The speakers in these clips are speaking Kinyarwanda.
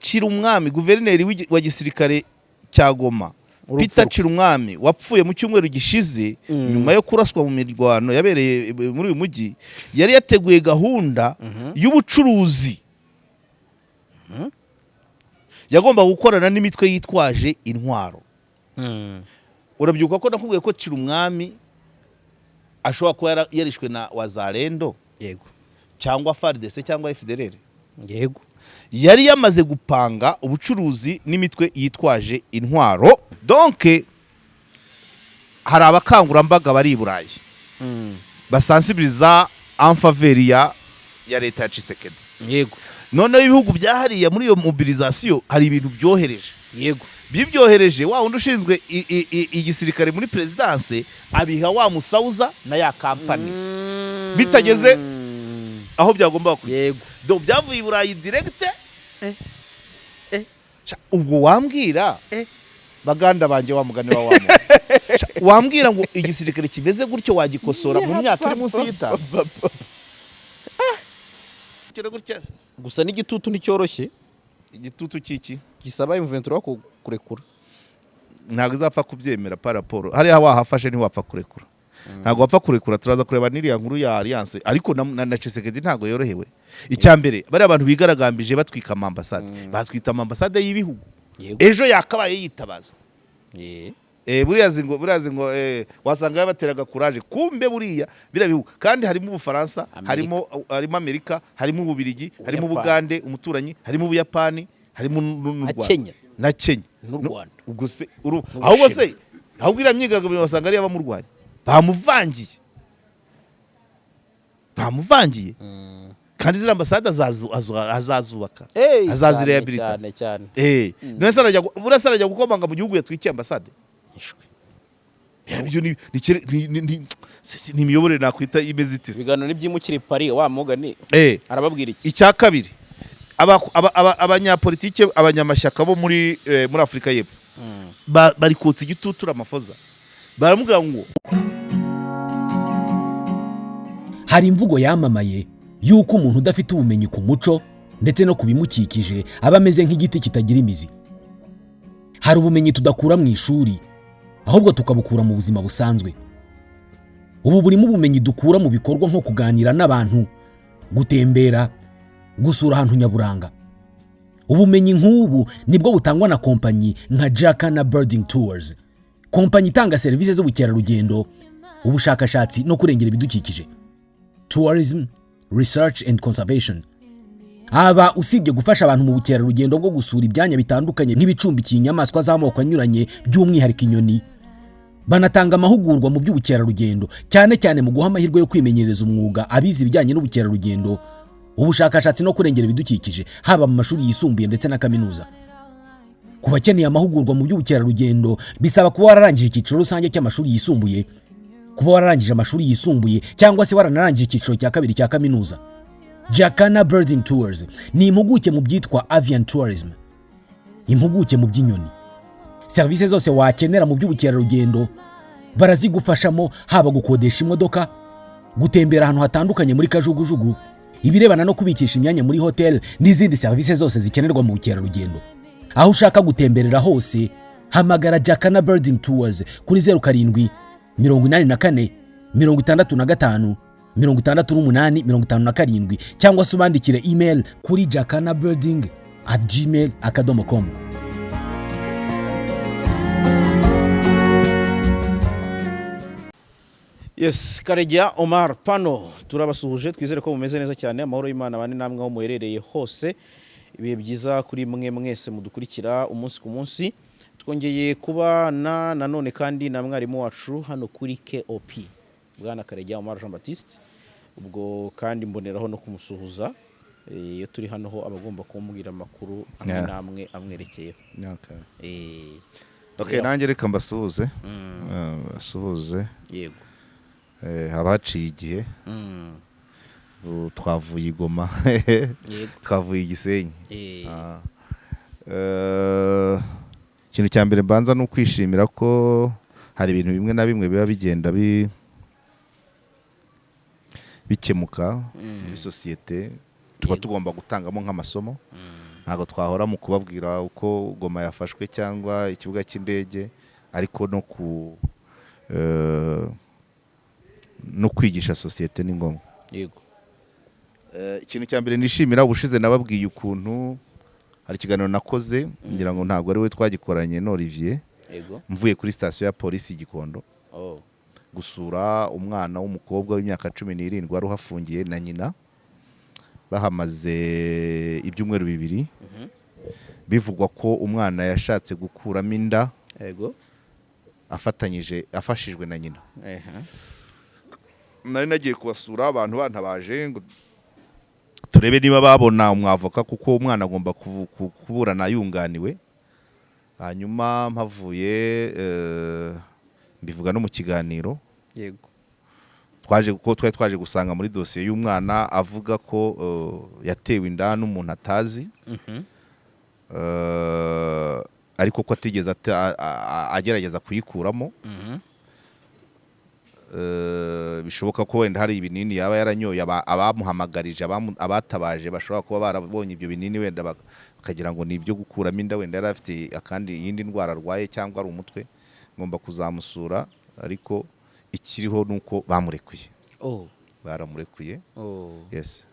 Cirumwami guverineri wa gisirikare cya Goma Peter Cirumwami wapfuye mu cyumweru gishize nyuma yo kuraswa mu mirwano yabereye muri uyu mujyi yari yateguye gahunda y'ubucuruzi yagomba gukorana n'imitwe yitwaje intwaro. Urabyuka ko nakubwiye ko Cirumwami ashobora kuba yarishwe na Wazalendo yego cyangwa FARDC cyangwa FDLR yego yari yamaze gupanga ubucuruzi n'imitwe yitwaje intwaro. Donc hari abakangurambaga bari i Burayi basensibiliza en faveur ya leta ya Tshisekedi. Yego None ibihugu byahariye muri iyo mobilisation hari ibintu byohereje. Yego Bibyohereje wa undi ushinzwe igisirikare muri presidence abiha wa musauza na ya company bitageze aho byagomba kujya. Yego Do byavuye i Burayi direct ubwo wambwira baganda banje wa mugani wa wamo wambwira ngo igisirikare kimeze gutyo wagikosora mu myaka iri munsi y'itanu. Gusa n'igitutu nticyoroshye. Igitutu kiki gisaba M23 kurekura ntabwo izapfa kubyemera paraporo hariya wahafashe ntiwapfa kurekura. Ntabwo wapfa kurekura. Turaza kureba n'iriya nkuru ya Alliance ariko na Tshisekedi ntabwo yorohewe. Icyambere bari abantu bigaragambije batwika amambasade batwita amambasade y'ibihugu ejo yakabaye yitabaza buriya zingo wasanga yabateraga courage kumbe buriya birabihugu kandi harimo Ubufaransa harimo Amerika harimo Ububirigi harimo Ubugande umuturanyi harimo Ubuyapani harimo n'u Rwanda na Kenya n'u Rwanda. Ubwo se ahubwo se ahubwo ira myigaragambyo wasanga ari abamurwanya bamuvangiye kandi zira ambasade azazubaka azazirehabilita cyane burasa arajya gukomanga mu gihugu yatwikiye ambasade. Ibyo ni imiyoborere nakwita imeze itese. Ibiganiro n'ibyimukiri Paris wa mugani arababwira iki? Icya kabiri abanyapolitike abanyamashyaka bo muri Afrika y'Epfo bari kotsa igitutu Ramaphosa baramubwira ngo hari imvugo yamamaye yuko umuntu udafite ubumenyi ku muco ndetse no kubimukikije aba ameze nk'igiti kitagira imizi. Hari ubumenyi tudakura mu ishuri ahubwo tukabukura mu buzima busanzwe. Ubu burimo ubumenyi dukura mu bikorwa nko kuganira n'abantu, gutembera, gusura ahantu nyaburanga. Ubumenyi nk'ubu nibwo butangwa na kompanyi nka Jacana Birding Tours, kompanyi itanga serivisi z'ubukerarugendo, ubushakashatsi no kurengera ibidukikije. Tourism, Research and Conservation. Aba usibye gufasha abantu mu bukerarugendo bwo gusura ibyanya bitandukanye nk'ibicumbikiye inyamaswa z'amoko anyuranye by'umwihariko inyoni, banatanga amahugurwa mu by'ubukerarugendo cyane cyane mu guha amahirwe yo kwimenyereza umwuga abize ibijyanye n'ubukerarugendo, ubushakashatsi no kurengera ibidukikije haba mu mashuri yisumbuye ndetse na kaminuza. Ku bakeneye amahugurwa mu by'ubukerarugendo bisaba kuba wararangije icyiciro rusange cy'amashuri yisumbuye, kuba wararangije amashuri yisumbuye cyangwa se waranarangije icyiciro cya kabiri cya kaminuza. Jacana Birding Tours ni impuguke mu byitwa avian tourism, impuguke mu by'inyoni. Serivisi zose wakenera mu by'ubukerarugendo barazigufashamo, haba gukodesha imodoka, gutembera ahantu hatandukanye muri kajugujugu, ibirebana no kubikisha imyanya muri hotel n'izindi serivisi zose zikenerwa mu bukerarugendo. Aho ushaka gutemberera hose hamagara Jacana Birding Tours kuri 07 84 65 68 cyangwa se ubandikire email kuri jacanabirding@gmail.com. Yes, Karegeya Omar Pano turabasuhuje, twizere ko mumeze neza cyane. Amahoro y'Imana bane namwe aho muherereye hose, ibihe byiza kuri mwe mwese mudukurikira umunsi ku munsi. Twongeye kuba nanone kandi na mwarimu wacu hano kuri KOP Bwana Karegeya Omar Jean Baptiste. Ubwo kandi mboneraho no kumusuhuza iyo turi hano ho abagomba kumbwira amakuru namwe amwerekeye. Okay, nanjye reka mbasuhuze. Basuhuze. Yego. Habaciye igihe twavuye Goma twavuye Gisenyi. Ikintu cya mbere mbanza no kwishimira ko hari ibintu bimwe na bimwe biba bigenda bikemuka muri societe tuba tugomba gutangamo nk'amasomo ntabwo twahora mu kubabwira uko Goma yafashwe cyangwa ikibuga cy'indege, ariko no kwigisha sosiyete ni ngombwa. yego. Ikintu cya mbere nishimira, ubushize nababwiye ukuntu hari ikiganiro nakoze, ngira ngo ntabwo ari we twagikoranye n'Olivier, Yego. mvuye kuri sitasiyo ya polisi Gikondo gusura umwana w'umukobwa w'imyaka 17 wari uhafungiye na nyina, bahamaze ibyumweru 2. Bivugwa ko umwana yashatse gukuramo inda, Yego. afashijwe na nyina. Nari nagiye kubasura, abantu bantabaje ngo turebe niba babona umwavoka, kuko umwana agomba kuburana yunganiwe. Hanyuma mpavuye mbivuga no mu kiganiro. Yego. Twari twaje gusanga muri dosiye y'umwana avuga ko yatewe inda n'umuntu atazi, ariko ko atigeze agerageza kuyikuramo. Bishoboka ko wenda hari ibinini yaba yaranyoye, abamuhamagarije, abatabaje bashobora kuba barabonye ibyo binini, wenda bakagira ngo ni ibyo gukuramo inda, wenda yari afite akandi yindi ndwara arwaye cyangwa ari umutwe. Ngomba kuzamusura, ariko ikiriho nuko bamurekuye. Baramurekuye. Yes.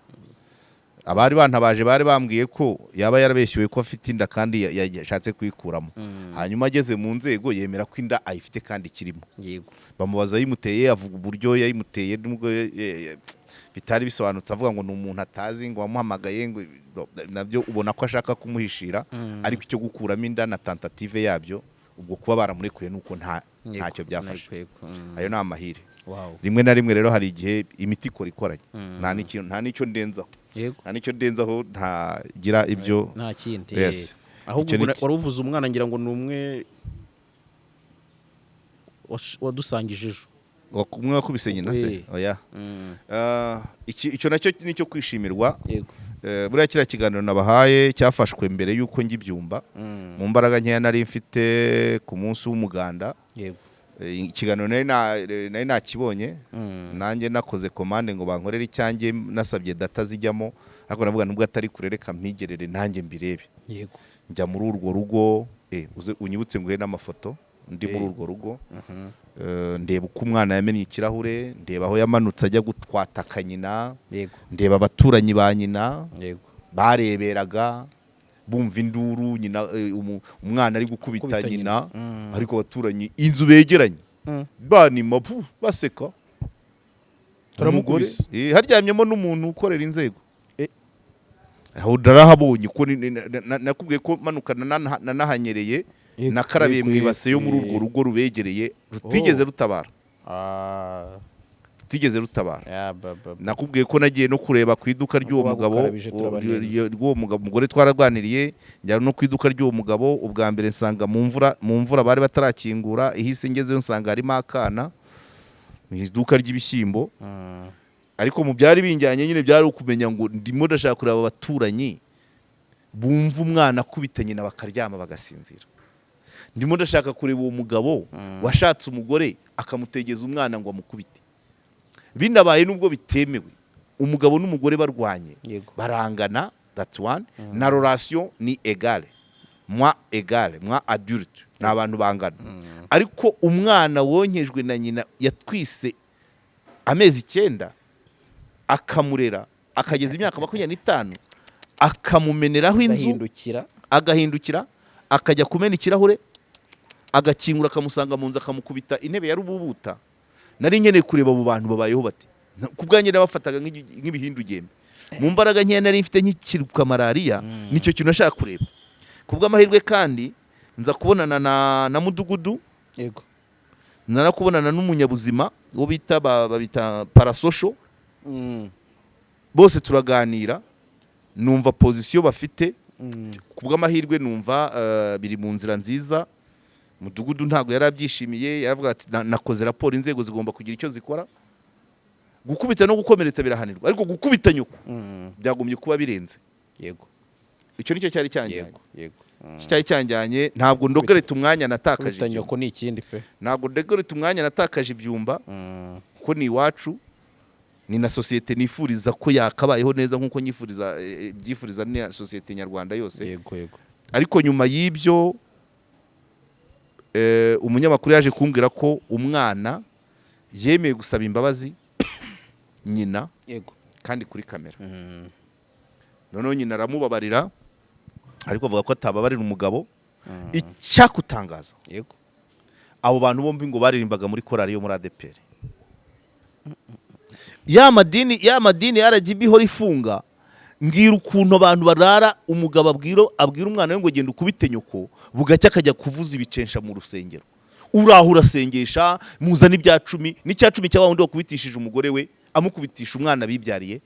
Abari bantabaje bari bambwiye ko yaba yarabeshyuwe ko afite inda kandi yashatse kuyikuramo. Hanyuma ageze mu nzego yemera ko inda ayifite kandi kirimo. Yego. Bamubaza yimuteye, avuga uburyo yayimuteye, nubwo bitari bisobanutse, avuga ngo ni umuntu atazi, ngo wamuhamagaye, ngo nabyo ubona ko ashaka kumuhishira. Ariko icyo gukuramo inda na tentative yabyo, ubwo kuba baramurekuye nuko ntacyo byafashe. Ayo ni amahire. Rimwe na rimwe rero hari igihe imiti ikoranye, nta n'icyo ndenzaho. Yego. Nta n'icyo ndenzaho, ntagira ibyo. Nta kindi. Yes. Ahubwo waruvuze umwana, ngira ngo ni umwe wadusangije ejo. Umwe wakubise nyina se? Oya. Icyo nacyo nicyo kwishimirwa. Yego. Buriya kiriya kiganiro nabahaye cyafashwe mbere y'uko njya ibyumba, mu mbaraga nkeya nari mfite ku munsi w'umuganda. Yego. Ikiganiro nari nakibonye, nanjye nakoze komande ngo bankorere icyanjye, nasabye data zijyamo, ariko navuga nubwo atari kurereka mpigerere nanjye mbirebe. Yego. Njya muri urwo rugo, unyibutse nguhe n'amafoto ndi muri urwo rugo. Ndeba uko umwana yamenye ikirahure, ndeba aho yamanutse ajya gutwataka nyina. Yego. Ndeba abaturanyi ba nyina. Yego. Bareberaga bumva induru, nyina umwana ari gukubita nyina, ariko abaturanyi inzu begeranye banima baseka. Umugore haryamyemo n'umuntu ukorera inzego. Aho darahabonye ko nakubwiye ko manukana nanahanyereye, nakarabiye mu ibase yo muri urwo rugo rubegereye, rutigeze rutabara. Rutigeze rutabara. Nakubwiye ko nagiye no kureba ku iduka ry'uwo mugabo, twararwaniriye, njya no ku iduka ry'uwo mugabo. Ubwa mbere nsanga mu mvura bari batarakingura, ihise ngezeyo nsanga harimo akana mu iduka ry'ibishyimbo. Ariko mu byari binjyanye nyine byari ukumenya ngo ndimo ndashaka kureba abaturanyi bumva umwana akubita nyina bakaryama bagasinzira. Ndimo ndashaka kureba uwo mugabo washatse umugore akamutegeza umwana ngo amukubite. Binabaye nubwo bitemewe, umugabo n'umugore barwanye, barangana, that's one. Na relation ni égale, moi adulte, ni abantu bangana. Ariko umwana wonyejwe na nyina yatwise amezi 9, akamurera akageza imyaka 25, akamumeneraho inzu, agahindukira akajya kumena ikirahure, agakingura akamusanga mu nzu, akamukubita intebe ya rububuta. Nari nkeneye kureba abo bantu babayeho bate. Kubwanjye nabafataga nk'ibihindugembe. Mu mbaraga nkeya nari mfite nk'ikiruka malaria, nicyo kintu nashaka kureba. Kubw'amahirwe kandi nza kubonana na mudugudu. Yego. Nza kubonana n'umunyabuzima wo bita parasocial. Bose turaganira, numva position bafite. Kubw'amahirwe numva biri mu nzira nziza. Mudugudu ntago yarabyishimiye, yaravuga ati nakoze raporo, inzego zigomba kugira icyo zikora. Gukubita no gukomeretsa birahanirwa, ariko gukubita nyuko byagumye kuba birenze. Yego. Icyo nicyo cyari cyanjyanye. Yego. Cyari cyanjyanye, ntabwo ndogoreta umwanya natakaje. Gukubita nyuko ni ikindi pe. Ntabwo ndogoreta umwanya natakaje ibyumba, kuko ni iwacu. ni na sosiyete nifuriza ko yakabayeho neza nk'uko nyifuriza byifuriza ni sosiyete nyarwanda yose. yego yego. Ariko nyuma y'ibyo umunyamakuru yaje kumbwira ko umwana yemeye gusaba imbabazi nyina, yego, kandi kuri kamera. Noneho nyina aramubabarira, ariko avuga ko atababarira umugabo. Icyakutangaza, yego, abo bantu bombi ngo baririmbaga muri korali yo muri ADPR. ya madini ya RGB ihora ifunga, mbwira ukuntu abantu barara, umugabo abwira umwana we ngo genda ukubite nyoko, bugacya akajya kuvuza ibicensha mu rusengero. Uraho urasengesha, muzana ibya 10, n'icya 10 cya wundi wakubitishije umugore we, amukubitisha umwana bibyariye,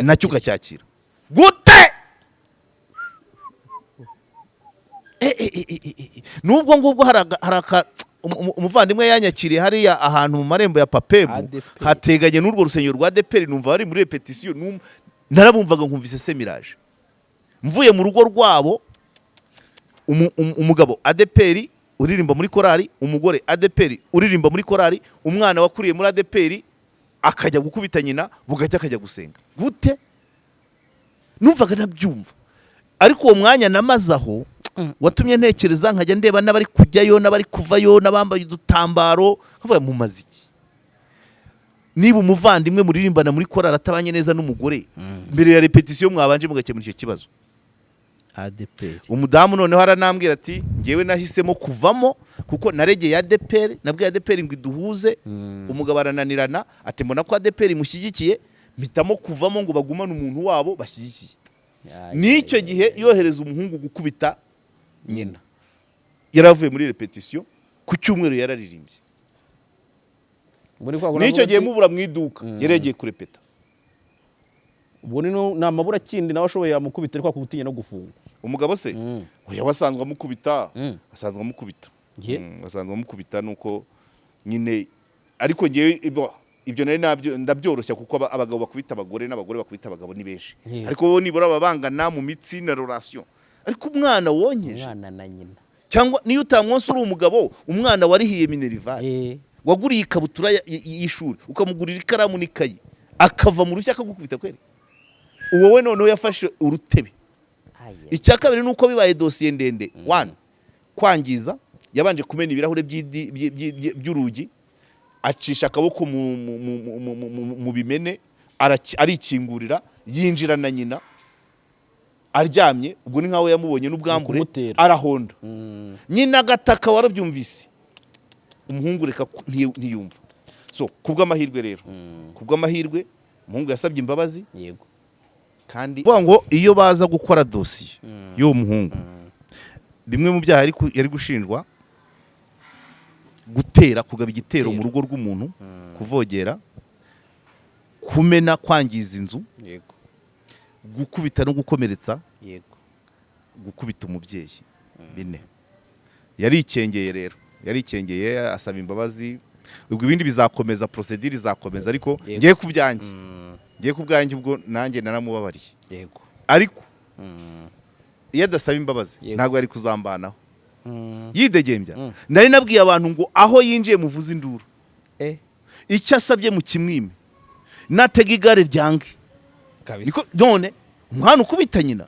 nacyo ugacyakira gute? Nubwo ngubwo haraka umuvandimwe yanyakiriye hariya ahantu mu marembo ya Papemu, hateganye n'urwo rusengero rwa ADPR. Numva bari muri repetition, narabumvaga nkumvise semiraje. Mvuye mu rugo rwabo, umugabo ADPR uririmba muri korali, umugore ADPR uririmba muri korali, umwana wakuriye muri ADPR akajya gukubita nyina, bugacya akajya gusenga. Gute? Numvaga nabyumva, ariko uwo mwanya namazaho watumye ntekereza, nkajya ndeba n'abari kujyayo n'abari kuvayo n'abambaye udutambaro, nkavuga mu maziki. Niba umuvandimwe muririmbana muri korali atabanye neza n'umugore, mbere ya repetition mwabanje mugakemura icyo kibazo. ADPR. Umudamu noneho aranambwira ati ngewe nahisemo kuvamo kuko naregeye ADPR, nabwiye ADPR ngo iduhuze. Umugabo arananirana, ati mbona ko ADPR mushyigikiye, mpitamo kuvamo ngo bagumane umuntu wabo bashyigikiye. N'icyo gihe yohereza umuhungu gukubita nyina. Yaravuye muri repetition, ku cyumweru yararirimbye. N'icyo gihe mubura mu iduka, yaregeye kurepeta. Ubwo ni amabura kindi nawe ashoboye yamukubita, ariko akugutinya no gufunga. Umugabo se oya, wasanzwe amukubita, asanzwe amukubita nuko nyine. Ariko ngewe ibyo nari ndabyoroshya, kuko abagabo bakubita abagore n'abagore bakubita abagabo ni benshi. Ariko bo nibura babangana mu mitsi na relation. Ariko umwana wonyeje, umwana na nyina, cyangwa niyo utamwonse uri umugabo, umwana warihiye minerivare, waguriye ikabutura y'ishuri, ukamugurira ikaramu n'ikayi, akava mu rushya akagukubita kweri. Uwo we noneho yafashe urutebe. Icya kabiri nuko bibaye dosiye ndende. 1, kwangiza, yabanje kumena ibirahure by'urugi, acisha akaboko mu bimene, arikingurira, yinjira na nyina aryamye. Ubwo ni nkaho yamubonye n'ubwambure, arahonda. Nyina gataka, warabyumvise. Umuhungu reka ntiyumva. So kubw'amahirwe rero, kubw'amahirwe umuhungu yasabye imbabazi. Yego. Kandi vuga ngo iyo baza gukora dosiye y'uwo muhungu, bimwe mu byaha yari gushinjwa: gutera, kugaba igitero mu rugo rw'umuntu, kuvogera, kumena, kwangiza inzu, yego, gukubita no gukomeretsa, yego, gukubita umubyeyi. 4. Yarikengeye rero, yarikengeye asaba imbabazi. Ubwo ibindi bizakomeza, procedure izakomeza, ariko ngiye kubyanjye ubwo nanjye naramubabariye. Yego. Ariko iyo adasaba imbabazi ntabwo yari kuzambanaho, yidegembya. Nari nabwiye abantu ngo aho yinjiye muvuze induru, icyo asabye mu kimwime, natega igare ryange. Niko none umwana ukubita nyina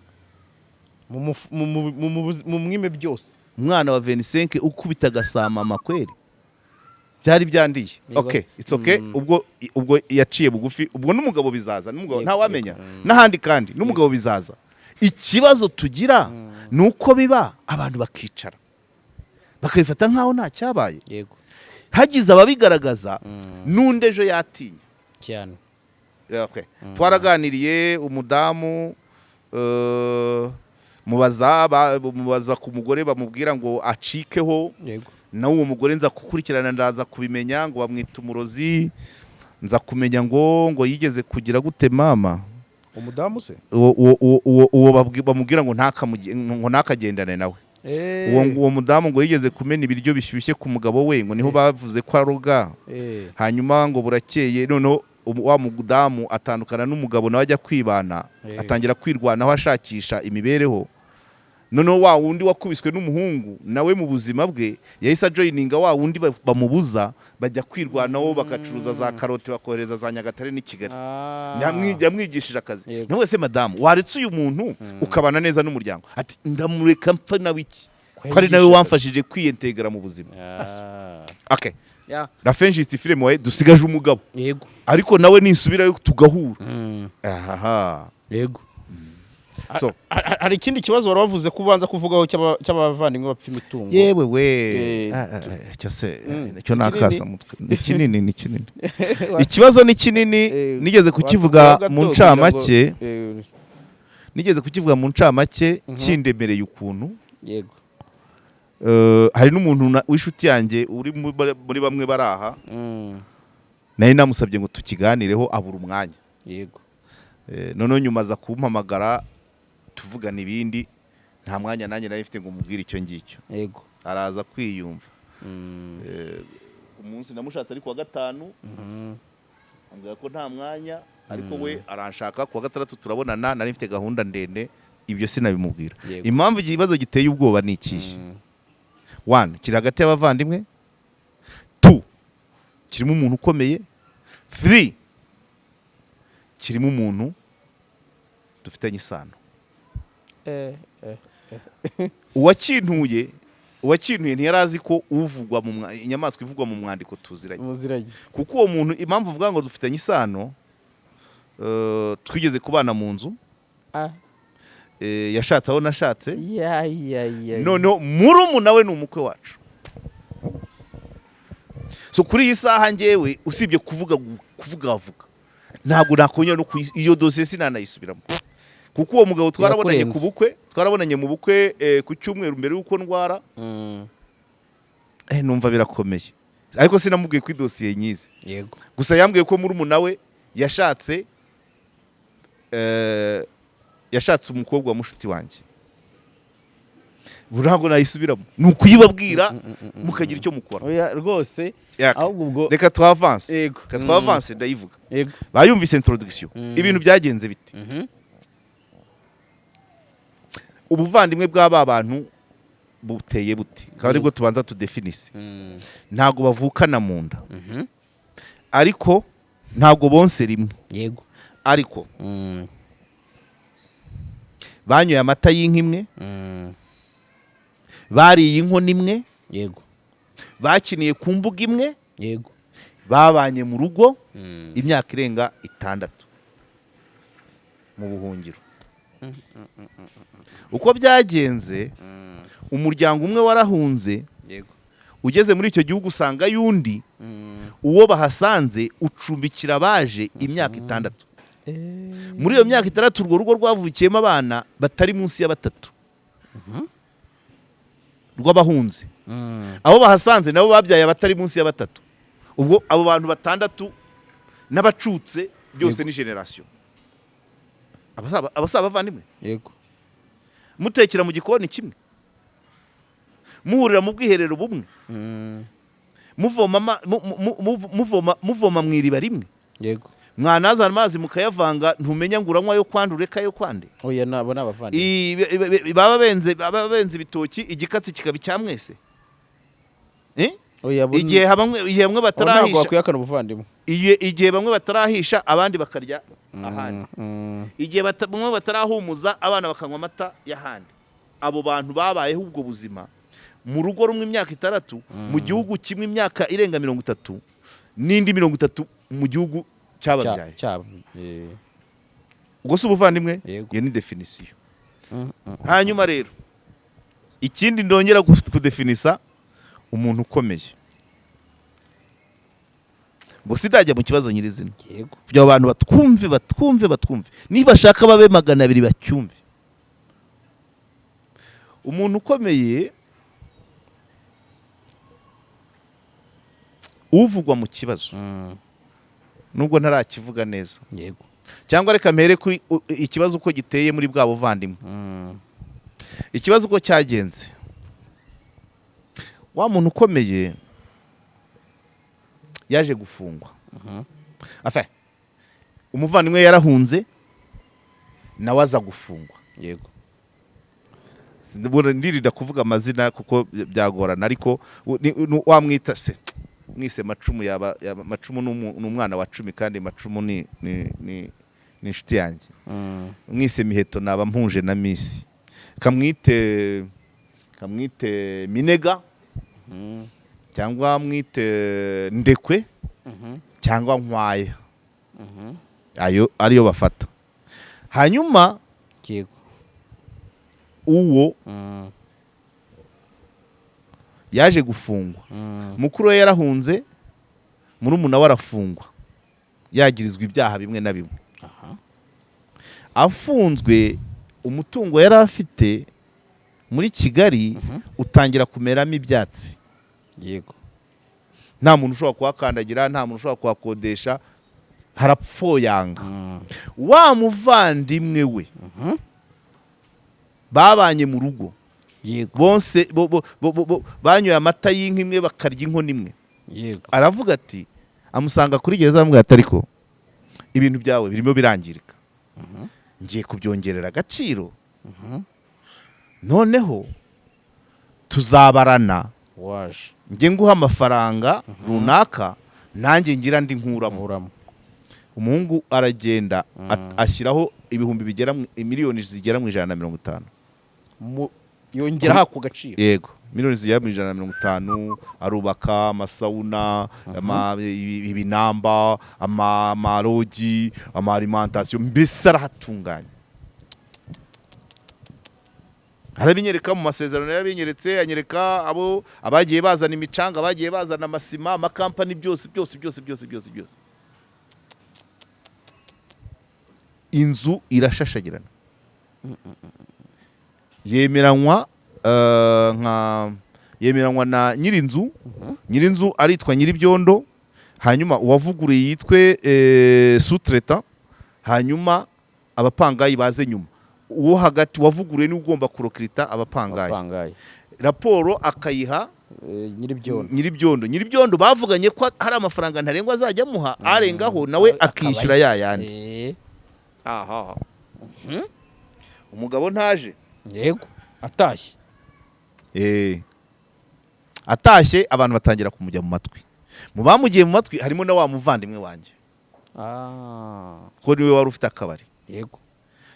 mu mwime byose, umwana wa 25 ukubita agasama kweri, byari byandiye. Okay, it's okay. Ubwo yaciye bugufi. Ubwo n'umugabo bizaza, n'umugabo ntawamenya, n'ahandi kandi n'umugabo bizaza. Ikibazo tugira nuko biba abantu bakicara bakabifata nkaho nta cyabaye. Yego. Hagize ababigaragaza, n'undi ejo yatinya cyane. Okay. Twaraganiriye, umudamu mubaza ku mugore, bamubwira ngo acikeho. Yego. Nawe uwo mugore nza kukurikirana, ndaza kubimenya ngo bamwita umurozi, nza kumenya ngo yigeze kugira gute mama. Umudamu se uwo bamubwira ngo ntakagendane nawe. Uwo mudamu ngo yigeze kumena ibiryo bishyushye ku mugabo we, ngo niho bavuze ko aroga. Hanyuma ngo burakeye, noneho wa mudamu atandukana n'umugabo, nawe ajya kwibana, atangira kwirwanaho ashakisha imibereho. noneho wa wundi wakubiswe n'umuhungu nawe mu buzima bwe yahise ajoyininga wa wundi bamubuza bajya kwirwanaho bagacuruza za karoti bakohereza za Nyagatare n'i Kigali. Yamwigishije akazi. Nawe se madamu waretse uyu muntu ukabana neza n'umuryango ati ndamureka mpfa nawe iki ko ari nawe wamfashije kwiyentegera mu buzima. Okay. La fin justifie moi dusigaje umugabo. Yego. Ariko nawe nisubirayo tugahura. Yego. So hari ikindi kibazo waravuze kubanza kuvugaho cy'abavandimwe bapfa imitungo. Yewe we cyose cyo nakasa mutwe. Ni kinini. Ikibazo ni kinini nigeze kukivuga mu ncamake. Kindemereye ukuntu. Yego. Hari n'umuntu w'inshuti yanjye uri muri bamwe baraha. Nari namusabye ngo tukiganireho abura umwanya. Yego. Noneho nyuma za kumpamagara tuvugana ibindi nta mwanya nanjye nari mfite ngo mubwire icyo ngicyo. Yego. Araza kwiyumva. Umunsi namushatse ari kuwa gatanu. Ambwira ko nta mwanya ariko we aranshaka kuwa gatandatu turabonana nari mfite gahunda ndende ibyo sinabimubwira. Impamvu ikibazo giteye ubwoba ni ikihe? 1 kiri hagati y'abavandimwe. 2 kirimo umuntu ukomeye. 3 kirimo umuntu dufitanye isano. Uwakintuye ntiyarazi ko uvugwa mu inyamaswa ivugwa mu mwandiko tuziranye. Kuko uwo muntu impamvu uvuga ngo dufitanye isano twigeze kubana mu nzu. Yashatse aho nashatse. Noneho murumuna we ni umukwe wacu. So kuri iyi saha ngewe usibye kuvuga ntabwo nakongera no iyo dosiye sinanayisubiramo. Kuko uwo mugabo twarabonanye mu bukwe ku cyumweru mbere y'uko ndwara. Numva birakomeye. Ariko sinamubwiye ko idosiye nyize. Yego. Gusa yambwiye ko murumuna we yashatse umukobwa wa mushuti wanjye. Ntabwo nayisubiramo. Ni ukuyibabwira mukagira icyo mukora. Oya rwose. Ahubwo ubwo reka twavance. Ndayivuga. Bayumvise introduction. Ibintu byagenze bite? Ubuvandimwe bw'aba bantu buteye bute? Kandi bwo tubanza tudefinise. Ntago bavukana mu nda. Ariko ntago bonse rimwe. Yego. Ariko banyoye amata y'inka imwe. Bariye inkono imwe. Yego. Bakiniye ku mbuga imwe. Yego. Babanye mu rugo imyaka irenga 6 mu buhungiro. Uko byagenze umuryango umwe warahunze. Yego. Ugeze muri icyo gihugu usanga yundi uwo bahasanze ucumbikira baje imyaka 6. Muri iyo myaka 6 urwo rugo rwavukiyemo abana batari munsi ya 3 rw'abahunze. Abo bahasanze nabo babyaye abatari munsi ya 3. Ubwo abo bantu 6 n'abacutse byose ni generation. Abasaba bavandimwe. Yego. Mutekera mu gikoni kimwe. Muhurira mu bwiherero bumwe. Muvoma mu iriba rimwe. Yego. Mwanazana amazi mukayavanga ntumenya ngo uranywa yo kwandure kayo kwande. Oya nabo n'abavandimwe. Baba benze ibitoki igikatsi kikaba cyamwese. Igihe bamwe batarahisha. Ntabwo bakuyakana ubuvandimwe. Igihe bamwe batarahisha abandi bakarya ahandi. Igihe bamwe batarahumuza abana bakanywa amata y'ahandi. Abo bantu babayeho ubwo buzima mu rugo rumwe imyaka 6 mu gihugu kimwe imyaka irenga 30 n'indi 30 mu gihugu cyababyaye. Ubwo se ubuvandimwe iyo ni definition. Hanyuma rero ikindi ndongera kudefinisa umuntu ukomeye. Ngo sidajya mu kibazo nyirizina. Yego. Byo abantu batwumve. Niba shaka babe 200 bacyumve. Umuntu ukomeye uvugwa mu kibazo. Nubwo ntarakivuga neza. Yego. Cyangwa reka mpere kuri ikibazo uko giteye muri bwa buvandimwe. Ikibazo uko cyagenze. Wa muntu ukomeye yaje gufungwa. Enfin umuvandimwe yarahunze nawe aza gufungwa. Yego. ndirinda kuvuga amazina kuko byagorana, ariko wamwita se mwise Macumu, yaba Macumu ni umwana wa Cumi kandi Macumu ni inshuti yanjye. Mwise Miheto naba mpuje na Misi. Kamwite Minega cyangwa mwite Ndekwe cyangwa Nkwaya. Ayo ariyo bafata. Hanyuma uwo yaje gufungwa. Mukuru we yarahunze, murumuna we arafungwa, yagirizwa ibyaha bimwe na bimwe. Afunzwe, umutungo yari afite muri Kigali utangira kumeramo ibyatsi. Yego. Nta muntu ushobora kuhakandagira, nta muntu ushobora kuhakodesha, harapfoyanga. Wa muvandimwe we babanye mu rugo. Yego. Bonse banyoye amata y'inka imwe bakarya inkono imwe. Yego. Aravuga ati, amusanga kuri gereza amubwira ati ariko ibintu byawe birimo birangirika. Ngiye kubyongerera agaciro. Noneho tuzabarana. Waje. Nge nguha amafaranga runaka nanjye ngira ndi nkuramo. Umuhungu aragenda ashyiraho ibihumbi bigera miliyoni zigera mu 150. Yongeraho ku gaciro. Yego, miliyoni zigera mu 150, arubaka amasawuna, ibinamba, amarogi, alimentation, mbese arahatunganya. Arabinyereka mu masezerano yabinyeretse, anyereka abo abagiye bazana imicanga, abagiye bazana amasima, amakampani byose. Inzu irashashagirana. Yemeranywa na nyirinzu. Nyirinzu aritwa Nyiribyondo. Hanyuma uwavuguruye yitwe sous-traitant. Hanyuma abapangayi baze nyuma. Uwo hagati wavuguruye ni ugomba kurokrita abapangayi. Raporo akayiha Nyiribyondo bavuganye ko hari amafaranga ntarengwa azajya muha, arengaho nawe akishyura yayandi. Aha. Umugabo ntaje. Yego. Atashye. Atashye, abantu batangira kumujya mu matwi. Mu bamugiye mu matwi harimo na wa muvandimwe wanjye. Ko niwe wari ufite akabari. Yego.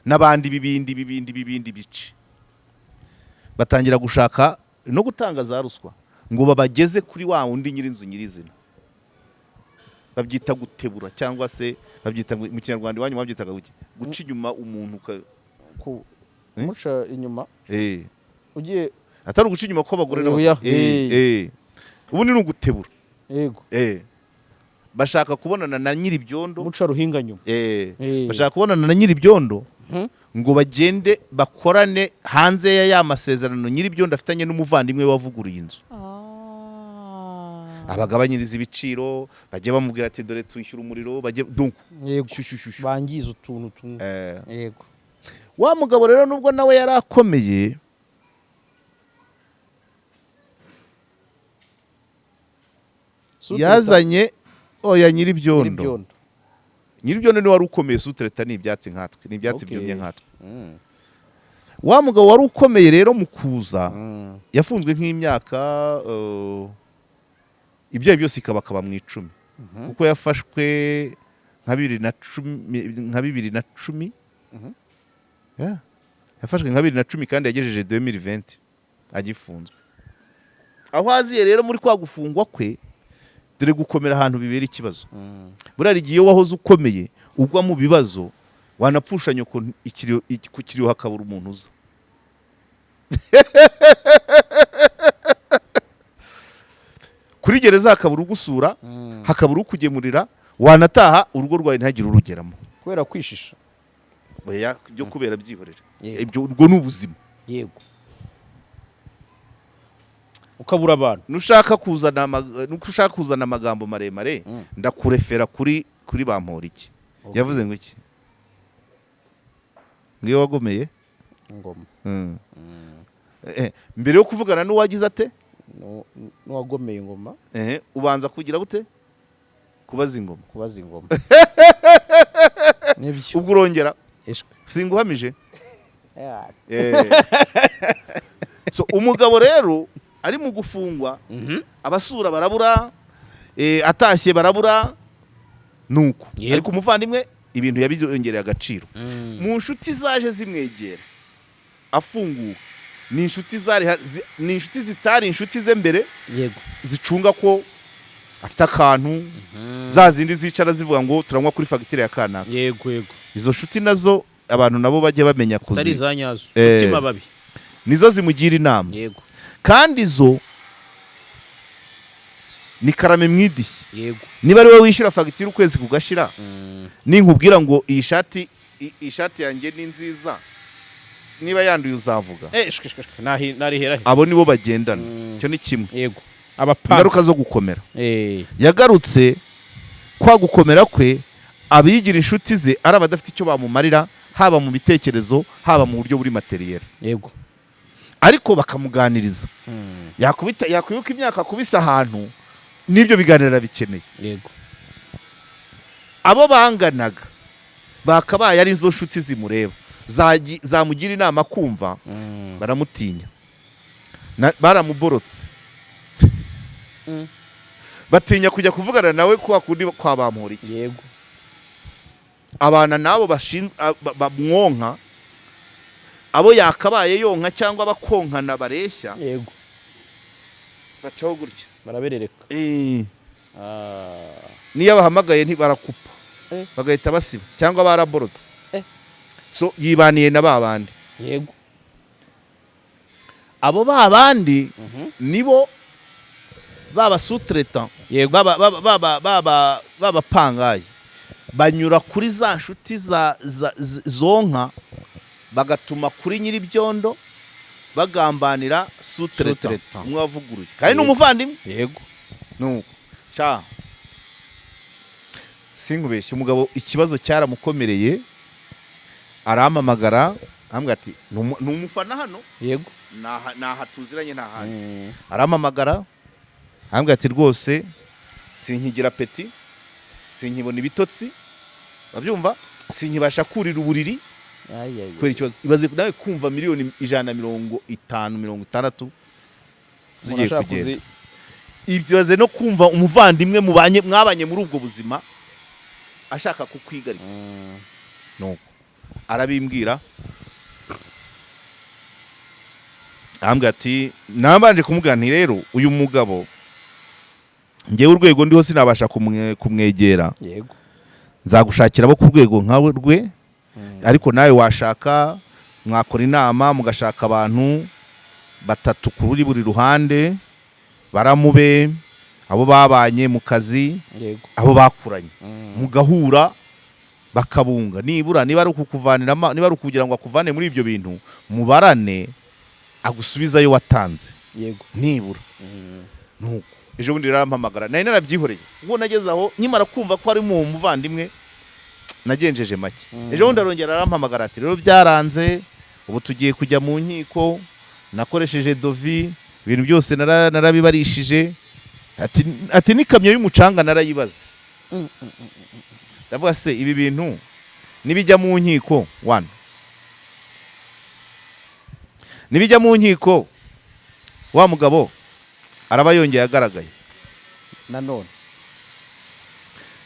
N'abandi bibindi bice. Batangira gushaka no gutanga za ruswa ngo babageze kuri wa wundi nyirinzu nyirizina. Babyita gutebura cyangwa se babyita mu Kinyarwanda iwanyu babyitaga guca inyuma umuntu muca inyuma. Ugiye atari uguca inyuma ko bagore ubundi ni ugutebura. Yego. Bashaka kubonana na Nyiribyondo. Muca ruhinga nyuma. Bashaka kubonana na Nyiribyondo ngo bagende bakorane hanze ya masezerano Nyiribyondo afitanye n'umuvandimwe wavuguruye inzu. Abagabanyiriza ibiciro, bajye bamubwira ati dore twishyura umuriro, bajye donc bangiza utuntu tumwe. Yego. Wa mugabo rero nubwo nawe yarakomeye, yazanye oya Nyiribyondo. Nyiribyondo ni wari ukomeye, sous-traitant ni ibyatsi nkatwe, ni ibyatsi byumye nkatwe. Wa mugabo wari ukomeye rero mu kuza yafunzwe nk'imyaka ibyo byose ikabakaba mu 10 kuko yafashwe nka 2010. Yafashwe nka 2010 kandi yagejeje 2020 agifunzwe. Aho aziye rero muri kwa gufungwa kwe, dore gukomera ahantu bibera ikibazo. Burari giye wahoze ukomeye ugwa mu bibazo, wanapfusha nyoko ku kiriho hakabura umuntu uza. Kuri gereza hakabura ugusura, hakabura ukugemurira, wanataha urugo rwawe ntagire urugeramo kubera kwishisha. Oya, byo kubera byihorera. Ibyo urwo ni ubuzima. Yego. Ukabura abantu. Nushaka kuzana amagambo maremare, ndakurefera kuri Bamporiki. Yavuze ngo iki? Ngiyo wagomeye ngoma. Mbere yo kuvugana n'uwagize ate? N'uwagomeye ingoma. Ubanza kugira gute? Kubaza ingoma. Nibyo. Ubwo urongera. Singuhamije. so umugabo rero ari mu gufungwa abasura barabura atashye barabura nuko ariko umuvandimwe ibintu yabiyongereye agaciro mu nshuti zaje zimwegera afunguwe ni inshuti zitari inshuti ze mbere yego zicunga ko afite akantu za zindi zicara zivuga ngo turanywa kuri fagitire ya kanaka yego izo nshuti nazo abantu nabo bajye bamenya kuzi zitari zanyazo umutima babi nizo zimugira inama yego kandi zo ni karame mwidishye yego niba ari wowe wishyura fagitire ukwezi kugashira ninkubwira ngo iyi shati yanjye ni nziza niba yanduye uzavuga narihera abo nibo bagendana cyo ni kimwe yego ingaruka zo gukomera yagarutse kwa gukomera kwe abigira inshuti ze ari abadafite icyo bamumarira haba mu bitekerezo haba mu buryo buri materiyeri yego ariko bakamuganiriza yakwibuka imyaka kubisa ahantu n'ibyo biganira bikeneye yego abo banganaga bakabaye ari zo nshuti zimureba zamugira inama kumva baramutinya baramuborotse batinya kujya kuvugana nawe kwa kundi kwa bamuri yego abana nabo bamwonka abo yakabaye yonka cyangwa bakonkana bareshya yego bacaho gutya baraberereka niyo bahamagaye ntibarakupa bagahita basiba cyangwa baraborotse so yibaniye na babandi yego abo babandi nibo baba sous-traitant baba pangaye banyura kuri za nshuti zonka bagatuma kuri nyiri byondo bagambanira sous-traitant umwe wavuguruye kandi n'umuvandimwe yego nuko sha sinkubeshye umugabo ikibazo cyaramukomereye arampamagara ambwira ati ni umufana hano yego naha tuziranye nta handi arampamagara ambwira ati rwose sinkigira peti sinkibona ibitotsi babyumva sinkibasha kurira uburiri kubera ikibazo ibaze nawe kumva miliyoni 150-160 zigiye kugenda ibyo no kumva umuvandimwe mwabanye muri ubwo buzima ashaka kukwigarika nuko arabimbwira ambwira ati nabanje kumubwira nti rero uyu mugabo ngewe urwego ndiho sinabasha kumwegera yego nzagushakira abo ku rwego nkawe rwe ariko nawe washaka mwakora inama mugashaka abantu 3 kuri buri ruhande baramube abo babanye mu kazi abo bakuranye mugahura bakabunga nibura niba ari ukukuvaniramo niba ari ukugira ngo akuvane muri ibyo bintu mubarane agusubizayo watanze yego nibura nuko ejo bundi rarampamagara nari narabyihoreye ubwo nageze aho nyimara kumva ko ari mu muvandimwe nagenjeje make ejo bundi arongera arampamagara ati rero byaranze ubu tugiye kujya mu nkiko nakoresheje dovi ibintu byose narabibarishije ati n'ikamyo y'umucanga narayibaze ndavuga se ibi bintu nibijya mu nkiko nibijya mu nkiko wa mugabo araba yongeye agaragaye nanone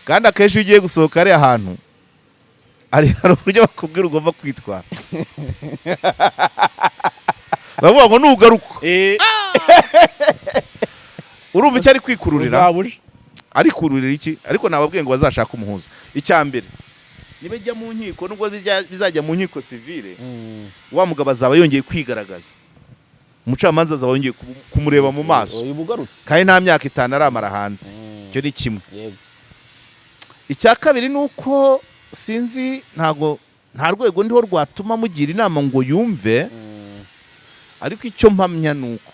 kandi akenshi iyo ugiye gusohoka ari ahantu hari uburyo bakubwira ugomba kwitwara bavuga ngo nugaruka urumva icyo ari kwikururira arikururira iki ariko nababwiye ngo bazashaka umuhuza icya mbere nibajya mu nkiko nubwo bizajya mu nkiko civile wa mugabo azaba yongeye kwigaragaza umucamanza azaba yongeye kumureba mu maso kandi nta myaka 5 aramara hanze icyo ni kimwe icya kabiri nuko sinzi nta rwego ndiho rwatuma mugira inama ngo yumve ariko icyo mpamya nuko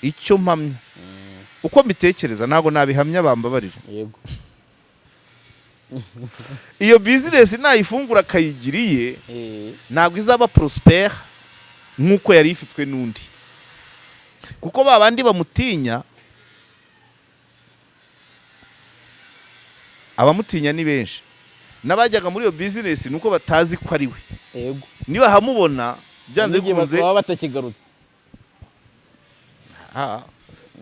icyo mpamya uko mbitekereza ntago nabihamya bambabarira yego iyo business nayifungura akayigiriye ntabwo izaba prospere nk'uko yari ifitwe n'undi kuko babandi bamutinya abamutinya ni benshi n'abajyaga muri iyo business nuko batazi ko ari we yego niba hamubona byanze bikunze baba batakigarutse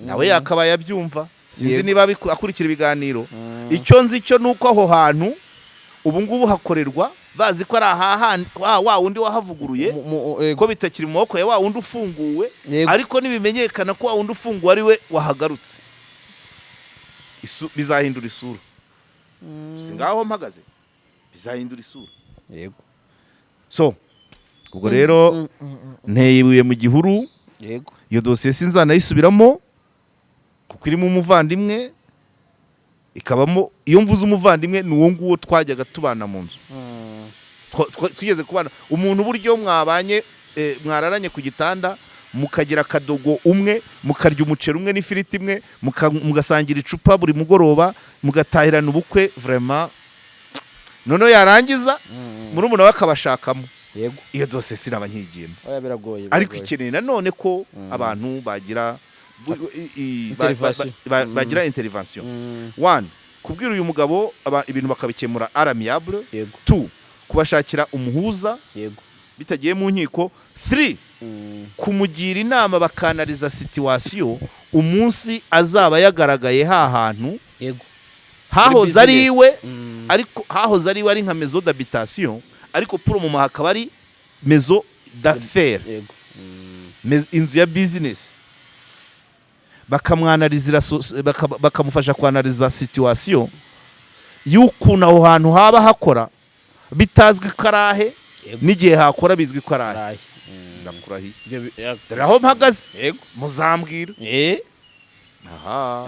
nawe yakabaye abyumva sinzi Yego. niba akurikira ibiganiro icyo nzi cyo nuko aho hantu ubu ngubu hakorerwa bazi ko ari wa wundi wahavuguruye ko bitakiri mu maboko ya wa wundi ufunguwe Yego. ariko nibimenyekana ko wa wundi ufunguwe ari we wahagarutse bizahindura isura si ngaho mpagaze bizahindura isura yego so ubwo rero nteye ibuye mu gihuru yego iyo dosiye sinzanayisubiramo kuko irimo umuvandimwe ikabamo iyo mvuze umuvandimwe ni uwo nguwo twajyaga tubana mu nzu twigeze kubana umuntu uburyo mwabanye mwararanye ku gitanda mukagira akadogo umwe mukarya umuceri umwe n'ifiriti imwe mugasangira icupa buri mugoroba mugatahirana ubukwe vraiment noneho yarangiza murumuna we akabashakamo yego iyo dosiye sinaba nkigiyemo biragoye ariko ikeneye nanone ko abantu bagira bagira intervention one kubwira uyu mugabo ibintu bakabikemura amiable yego 2 kubashakira umuhuza yego bitagiye mu nkiko 3 kumugira inama bakanariza situation umunsi azaba yagaragaye hantu yego hahoze ari iwe ariko hahoze ari iwe ari nka maison d'habitation ariko pour mu hakaba ari maison d'affaires yego inzu ya business bakamwanalizira bakamufasha kwanaliza situation y'ukuntu aho hantu haba hakora bitazwi karahe n'igihe hakora bizwi karahe ndakurahiye dore aho mpagaze yego muzambwira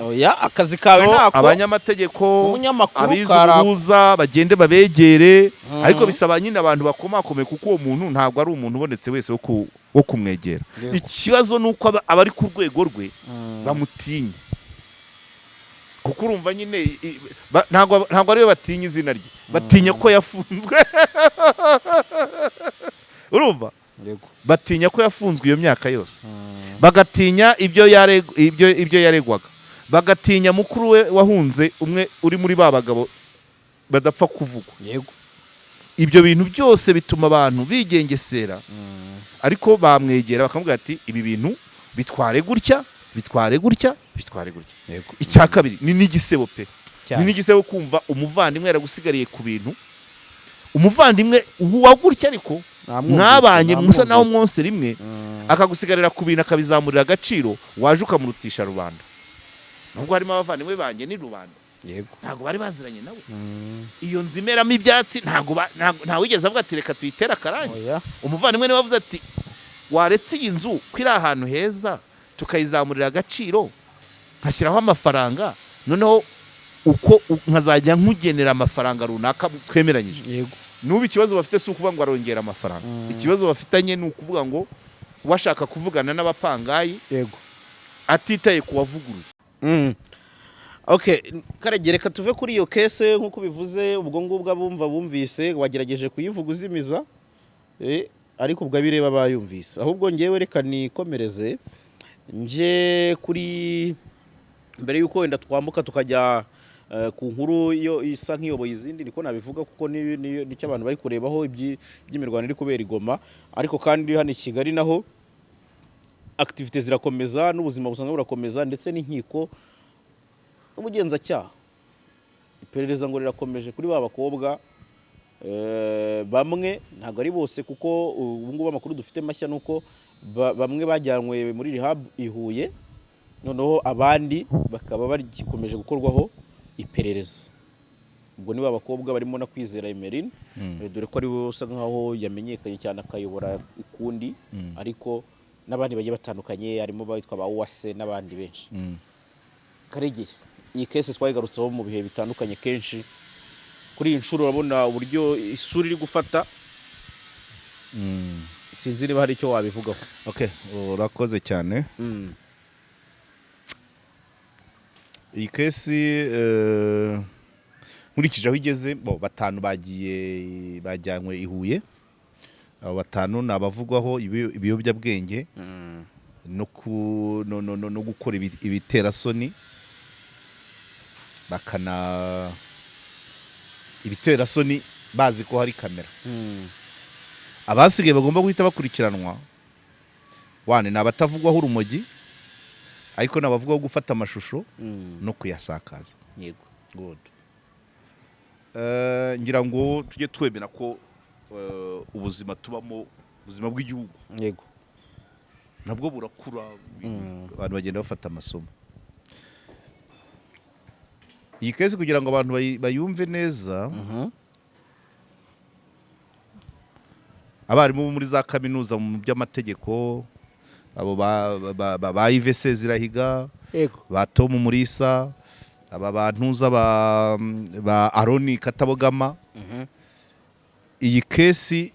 oya akazi kawe nako abanyamategeko abize ubuhuza bagende babegere ariko bisaba nyine abantu bakomakome kuko uwo muntu ntabwo ari umuntu ubonetse wese wo kumwegera ikibazo nuko abari ku rwego rwe bamutinya kuko urumva nyine ntabwo ariwe batinya izina rye batinya ko yafunzwe urumva batinya ko yafunzwe iyo myaka yose bagatinya ibyo yaregwaga bagatinya mukuru we wahunze umwe uri muri ba bagabo badapfa kuvugwa yego ibyo bintu byose bituma abantu bigengesera ariko bamwegera bakamubwira ati ibi bintu bitware gutya bitware gutya bitware gutya icya kabiri ni n'igisebo pe ni n'igisebo kumva umuvandimwe yaragusigariye ku bintu umuvandimwe wa gutya ariko mwabanye musa naho mwonse rimwe akagusigarira ku bintu akabizamurira agaciro waje ukamurutisha rubanda nubwo harimo abavandimwe banjye ni rubanda yego ntabwo bari baziranye nawe iyo nzimeramo ibyatsi nta wigeze avuga ati reka tuyitere akarange umuvandimwe niwe wavuze ati waretse iyi nzu ko iri ahantu heza tukayizamurira agaciro nkashyiraho amafaranga noneho uko nkazajya nkugenera amafaranga runaka twemeranyije yego nubu ikibazo bafite si ukuvuga ngo arongera amafaranga ikibazo bafitanye ni ukuvuga ngo washaka kuvugana n'abapangayi yego atitaye ku wavuguruye okay Karege reka tuve kuri iyo kese nk'uko bivuze ubwo ngubwo abumva bumvise wagerageje kuyivuga uzimiza ariko ubwo abireba bayumvise ahubwo ngewe reka nikomereze nje kuri mbere yuko wenda twambuka tukajya ku nkuru iyo isa nk'iyoboye izindi niko nabivuga kuko nicyo abantu bari kurebaho iby'imirwano iri kubera igoma ariko kandi hano i Kigali naho activite zirakomeza n'ubuzima busanzwe burakomeza ndetse n'inkiko n'ubugenzacyaha iperereza ngo rirakomeje kuri ba bakobwa bamwe ntabwo ari bose kuko ubu ngubu amakuru dufite mashya nuko bamwe bajyanwe muri rehab i Huye noneho abandi bakaba bagikomeje gukorwaho iperereza ubwo niba abakobwa barimo na Kwizera Emeline dore ko ari we usa nkaho yamenyekanye cyane akayobora ikundi ariko n'abandi bagiye batandukanye harimo bitwa ba Uwase n'abandi benshi Karege iyi kese twayigarutseho mu bihe bitandukanye kenshi kuri iyi nshuro urabona uburyo isura iri gufata sinzi niba hari icyo wabivugaho okay urakoze cyane iyi kesi nkurikije aho igeze batanu bajyanywe i Huye abo batanu ni abavugwaho ibiyobyabwenge no gukora ibiterasoni ibiterasoni bazi ko hari kamera abasigaye bagomba guhita bakurikiranwa wane ni abatavugwaho urumogi ariko nabavugaho gufata amashusho no kuyasakaza. yego Good. Ngira ngo tujye twemera ko ubuzima tubamo, ubuzima bw'igihugu yego nabwo burakura, abantu bagenda bafata amasomo. Iyi kesi kugira ngo abantu bayumve neza, abarimu muri za kaminuza mu by'amategeko, abo ba Yves Sezirahiga, ba Tom Mulisa, aba bantuza ba Aroni Katabogama, iyi kesi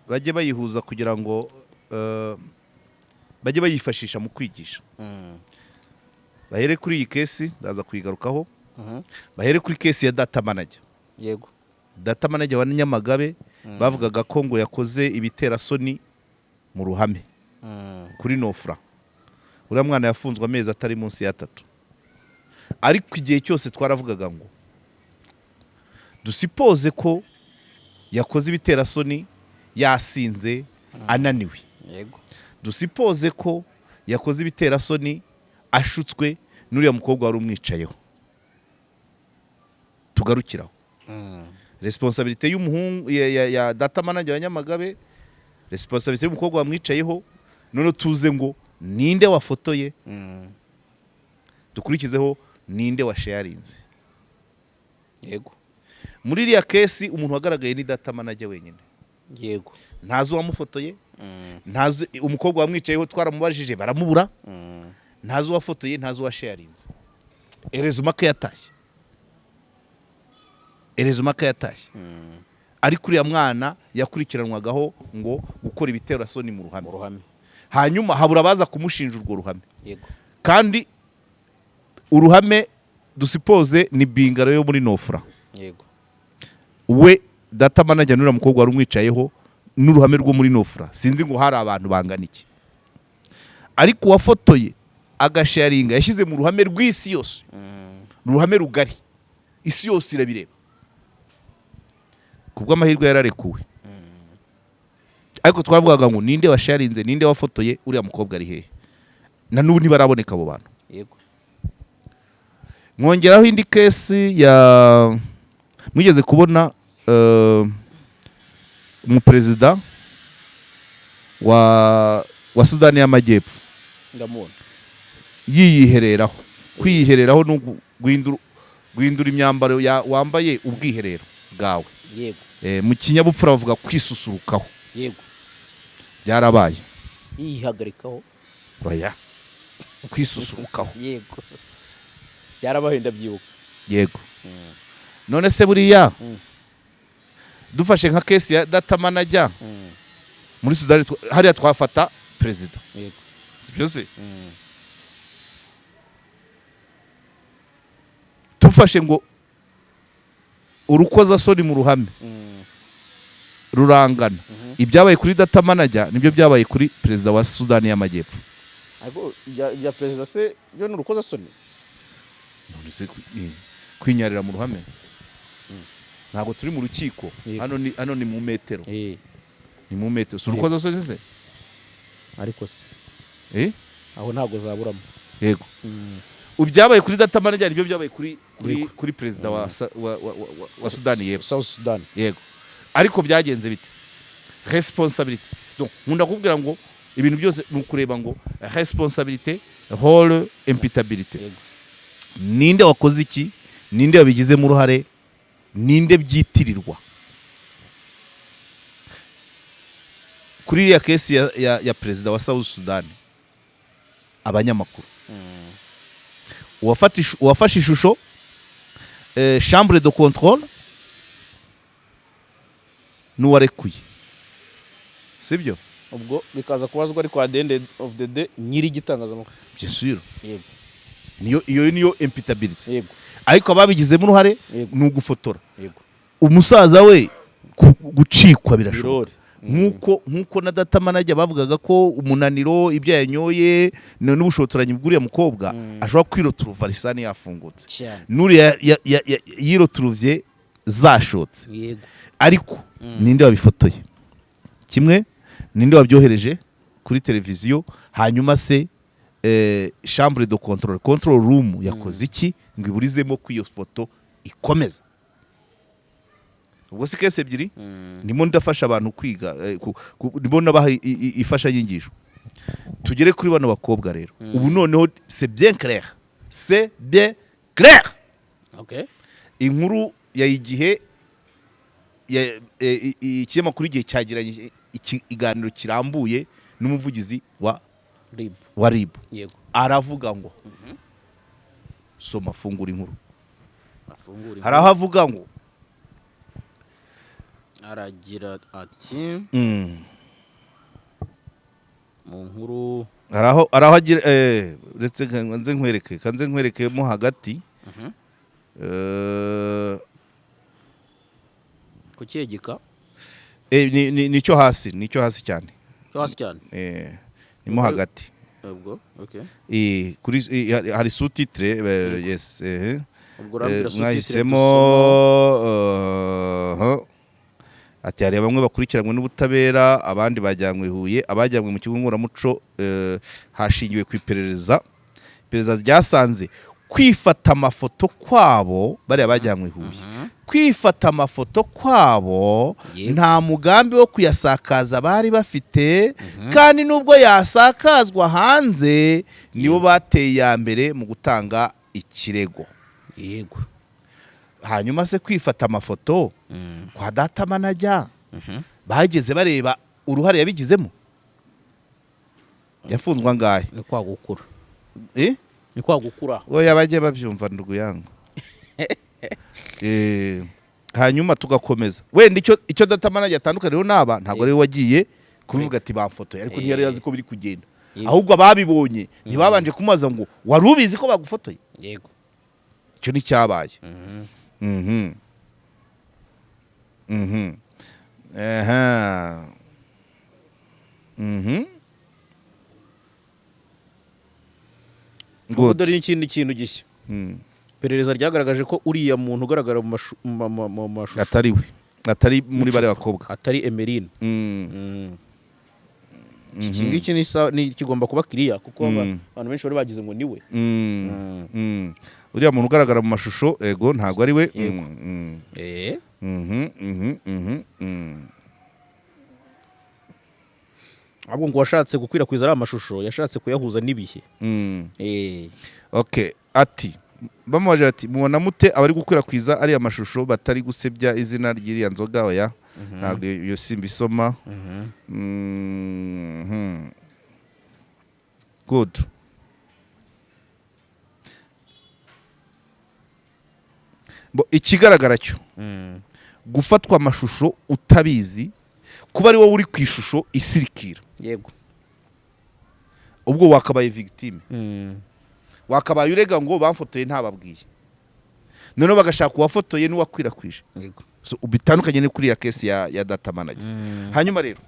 bajye bayihuza kugira ngo bajye bayifashisha mu kwigisha. Bahere kuri iyi kesi, ndaza kuyigarukaho. Bahere kuri kesi ya data manager. yego Data manager wa Nyamagabe bavugaga ko ngo yakoze ibiterasoni mu ruhame kuri Nofra. Uriya mwana yafunzwe amezi atari munsi ya 3. Ariko igihe cyose twaravugaga ngo dusipoze ko yakoze ibiterasoni yasinze ananiwe. yego Dusipoze ko yakoze ibiterasoni ashutswe n'uriya mukobwa wari umwicayeho. Tugarukiraho. Responsabilité y'umuhungu ya data manager wa Nyamagabe, responsabilité y'umukobwa wamwicayeho, none tuze ngo ninde wafotoye, dukurikizeho ninde wa sharinze. yego Muri iriya kesi umuntu wagaragaye ni data manager wenyine. yego Ntazi uwamufotoye, ntazi umukobwa wamwicayeho twaramubajije baramubura, ntazi uwafotoye, ntazi uwa sharinze. Erezuma ko yatashye. Ariko uriya mwana yakurikiranwagaho ngo gukora ibiterasoni mu ruhame. Hanyuma habura baza kumushinja urwo ruhame. yego Kandi uruhame dusipoze ni bingaro yo muri Nofra. yego We data manager n'uriya mukobwa wari umwicayeho n'uruhame rwo muri Nofra. Sinzi ngo hari abantu bangana iki. Ariko wafotoye agasharinga yashyize mu ruhame rw'isi yose. Uruhame rugari. Isi yose irabireba. Kubwo amahirwe yararekuwe. Ariko twavugaga ngo ninde washarinze, ninde wafotoye, uriya mukobwa ari hehe. Na n'ubu ntibaraboneka abo bantu. yego Mwongeraho indi kesi ya mwigeze kubona umuperezida wa Sudani y'Amajyepfo ndamubona yiyihereraho. Kwiyihereraho no guhindura imyambaro wambaye ubwiherero bwawe. yego Mu kinyabupfura bavuga kwisusurukaho. yego Byarabaye. yihagarikaho. Oya. Kwisusurukaho. yego byarabaye ndabyibuka. Yego. None se buriya dufashe nka kesi ya data manager muri Sudani hariya twafata perezida. yego Sibyo se? Tufashe ngo urukoza soni mu ruhame rurangana. Ibyabaye kuri data manager nibyo byabaye kuri perezida wa Sudani y'Amajyepfo. ariko ya perezida se yo n'urukoza soni. None se kwinyarira mu ruhame. Ntabwo turi mu rukiko. Hano ni mu metero. Ni mu metero. Urukoza soni se? Ariko se aho ntabwo zaburamo. Yego. Ubyabaye kuri data manager nibyo byabaye kuri perezida wa Sudani y'Epfo. South Sudan. Yego. Ariko byagenze bite? Responsabilité. Donc nkunda kubwira ngo ibintu byose ni ukureba ngo responsabilité, rôle, imputabilité. Ninde wakoze iki? Ninde wabigizemo uruhare? Ninde byitirirwa? Kuri iriya kesi ya perezida wa South Sudan, abanyamakuru uwafashe ishusho chambre de contrôle n'uwarekuye. Sibyo? Ubwo bikaza kubazwa ariko at the end of the day nyiri gitangazamakuru. Bien sûr. Yego. Niyo imputability. Yego. Ariko ababigizemo uruhare ni ugufotora. Yego. Umusaza we gucikwa birashoboka. Nkuko na data manager bavugaga ko umunaniro ibyo yanyoye n'ubushotoranyi bw'uriya mukobwa ashobora kwiroturuva lisani yafungutse. Nuri yiroturuvye zashotse. Yego. Ariko ninde wabifotoye? Kimwe ninde wabyohereje kuri televiziyo, hanyuma se chambre de control room yakoze iki ngo iburizemo ko iyo foto ikomeza. Ubwo si kese ebyiri ndimo ndafasha abantu kwiga ndimo nabaha ifasha nyigisho. Tugere kuri bano bakobwa rero ubu noneho c'est bien clair, c'est bien clair. Okay. Inkuru ya Igihe ikinyamakuru Igihe cyagiranye ikiganiro kirambuye n'umuvugizi wa RIB. Yego. Aravuga ngo soma fungura inkuru. Hari aho avuga ngo aragira ati mu nkuru hari aho agira uretse nze nkwereke mo hagati ku cyegeka nicyo hasi cyane nimo hagati. ubwo okay kuri hari sous-titre yes ubwo rambira mwahisemo ati hari bamwe bakurikiranwe n'ubutabera, abandi bajyanywe Huye, abajyanywe mu kigo ngororamuco hashingiwe ku iperereza ryasanze kwifata amafoto kwabo bari abajyanywe Huye, kwifata amafoto kwabo nta mugambi wo kuyasakaza bari bafite, kandi nubwo yasakazwa hanze nibo bateye ya mbere mu gutanga ikirego. Yego. Hanyuma se kwifata amafoto kwa data manager bageze bareba uruhare yabigizemo, yafunzwa ngahe? Ni kwa gukura ni kwa gukura oya bajye babyumva ndugu yangu. Hanyuma tugakomeza wenda icyo data manager atandukaniyeho n'aba ntabwo ari we wagiye kubivuga ati bafotoye, ariko ntiyari yazi ko biri kugenda, ahubwo ababibonye ntibabanje kumubaza ngo wari ubizi ko bagufotoye. Yego. Icyo ni cyabaye. Ngo dore n'ikindi kintu gishya. Perereza ryagaragaje ko uriya muntu ugaragara mu mashusho atari muri bare bakobwa, atari Emeline. Iki ngiki ni kigomba kuba kiriya kuko abantu benshi bari bagize ngo niwe. Uriya muntu ugaragara mu mashusho ego ntabwo ari we. Ahubwo ngo washatse gukwirakwiza ari amashusho yashatse kuyahuza n'ibihe. Okay, ati bamubaje ati mubona mute abari gukwirakwiza ari amashusho batari gusebya izina ry'iriya nzoga oya ntabwo iyo simba isoma. Good. Ikigaragara cyo gufatwa amashusho utabizi, kuba ari wowe uri ku ishusho isirikira. Yego. Ubwo wakabaye victime, wakabaye urega ngo bamfotoye ntababwiye, noneho bagashaka uwafotoye n'uwakwirakwije. Yego. So ubitandukanye ni kuri ya case ya data manager. Hanyuma rero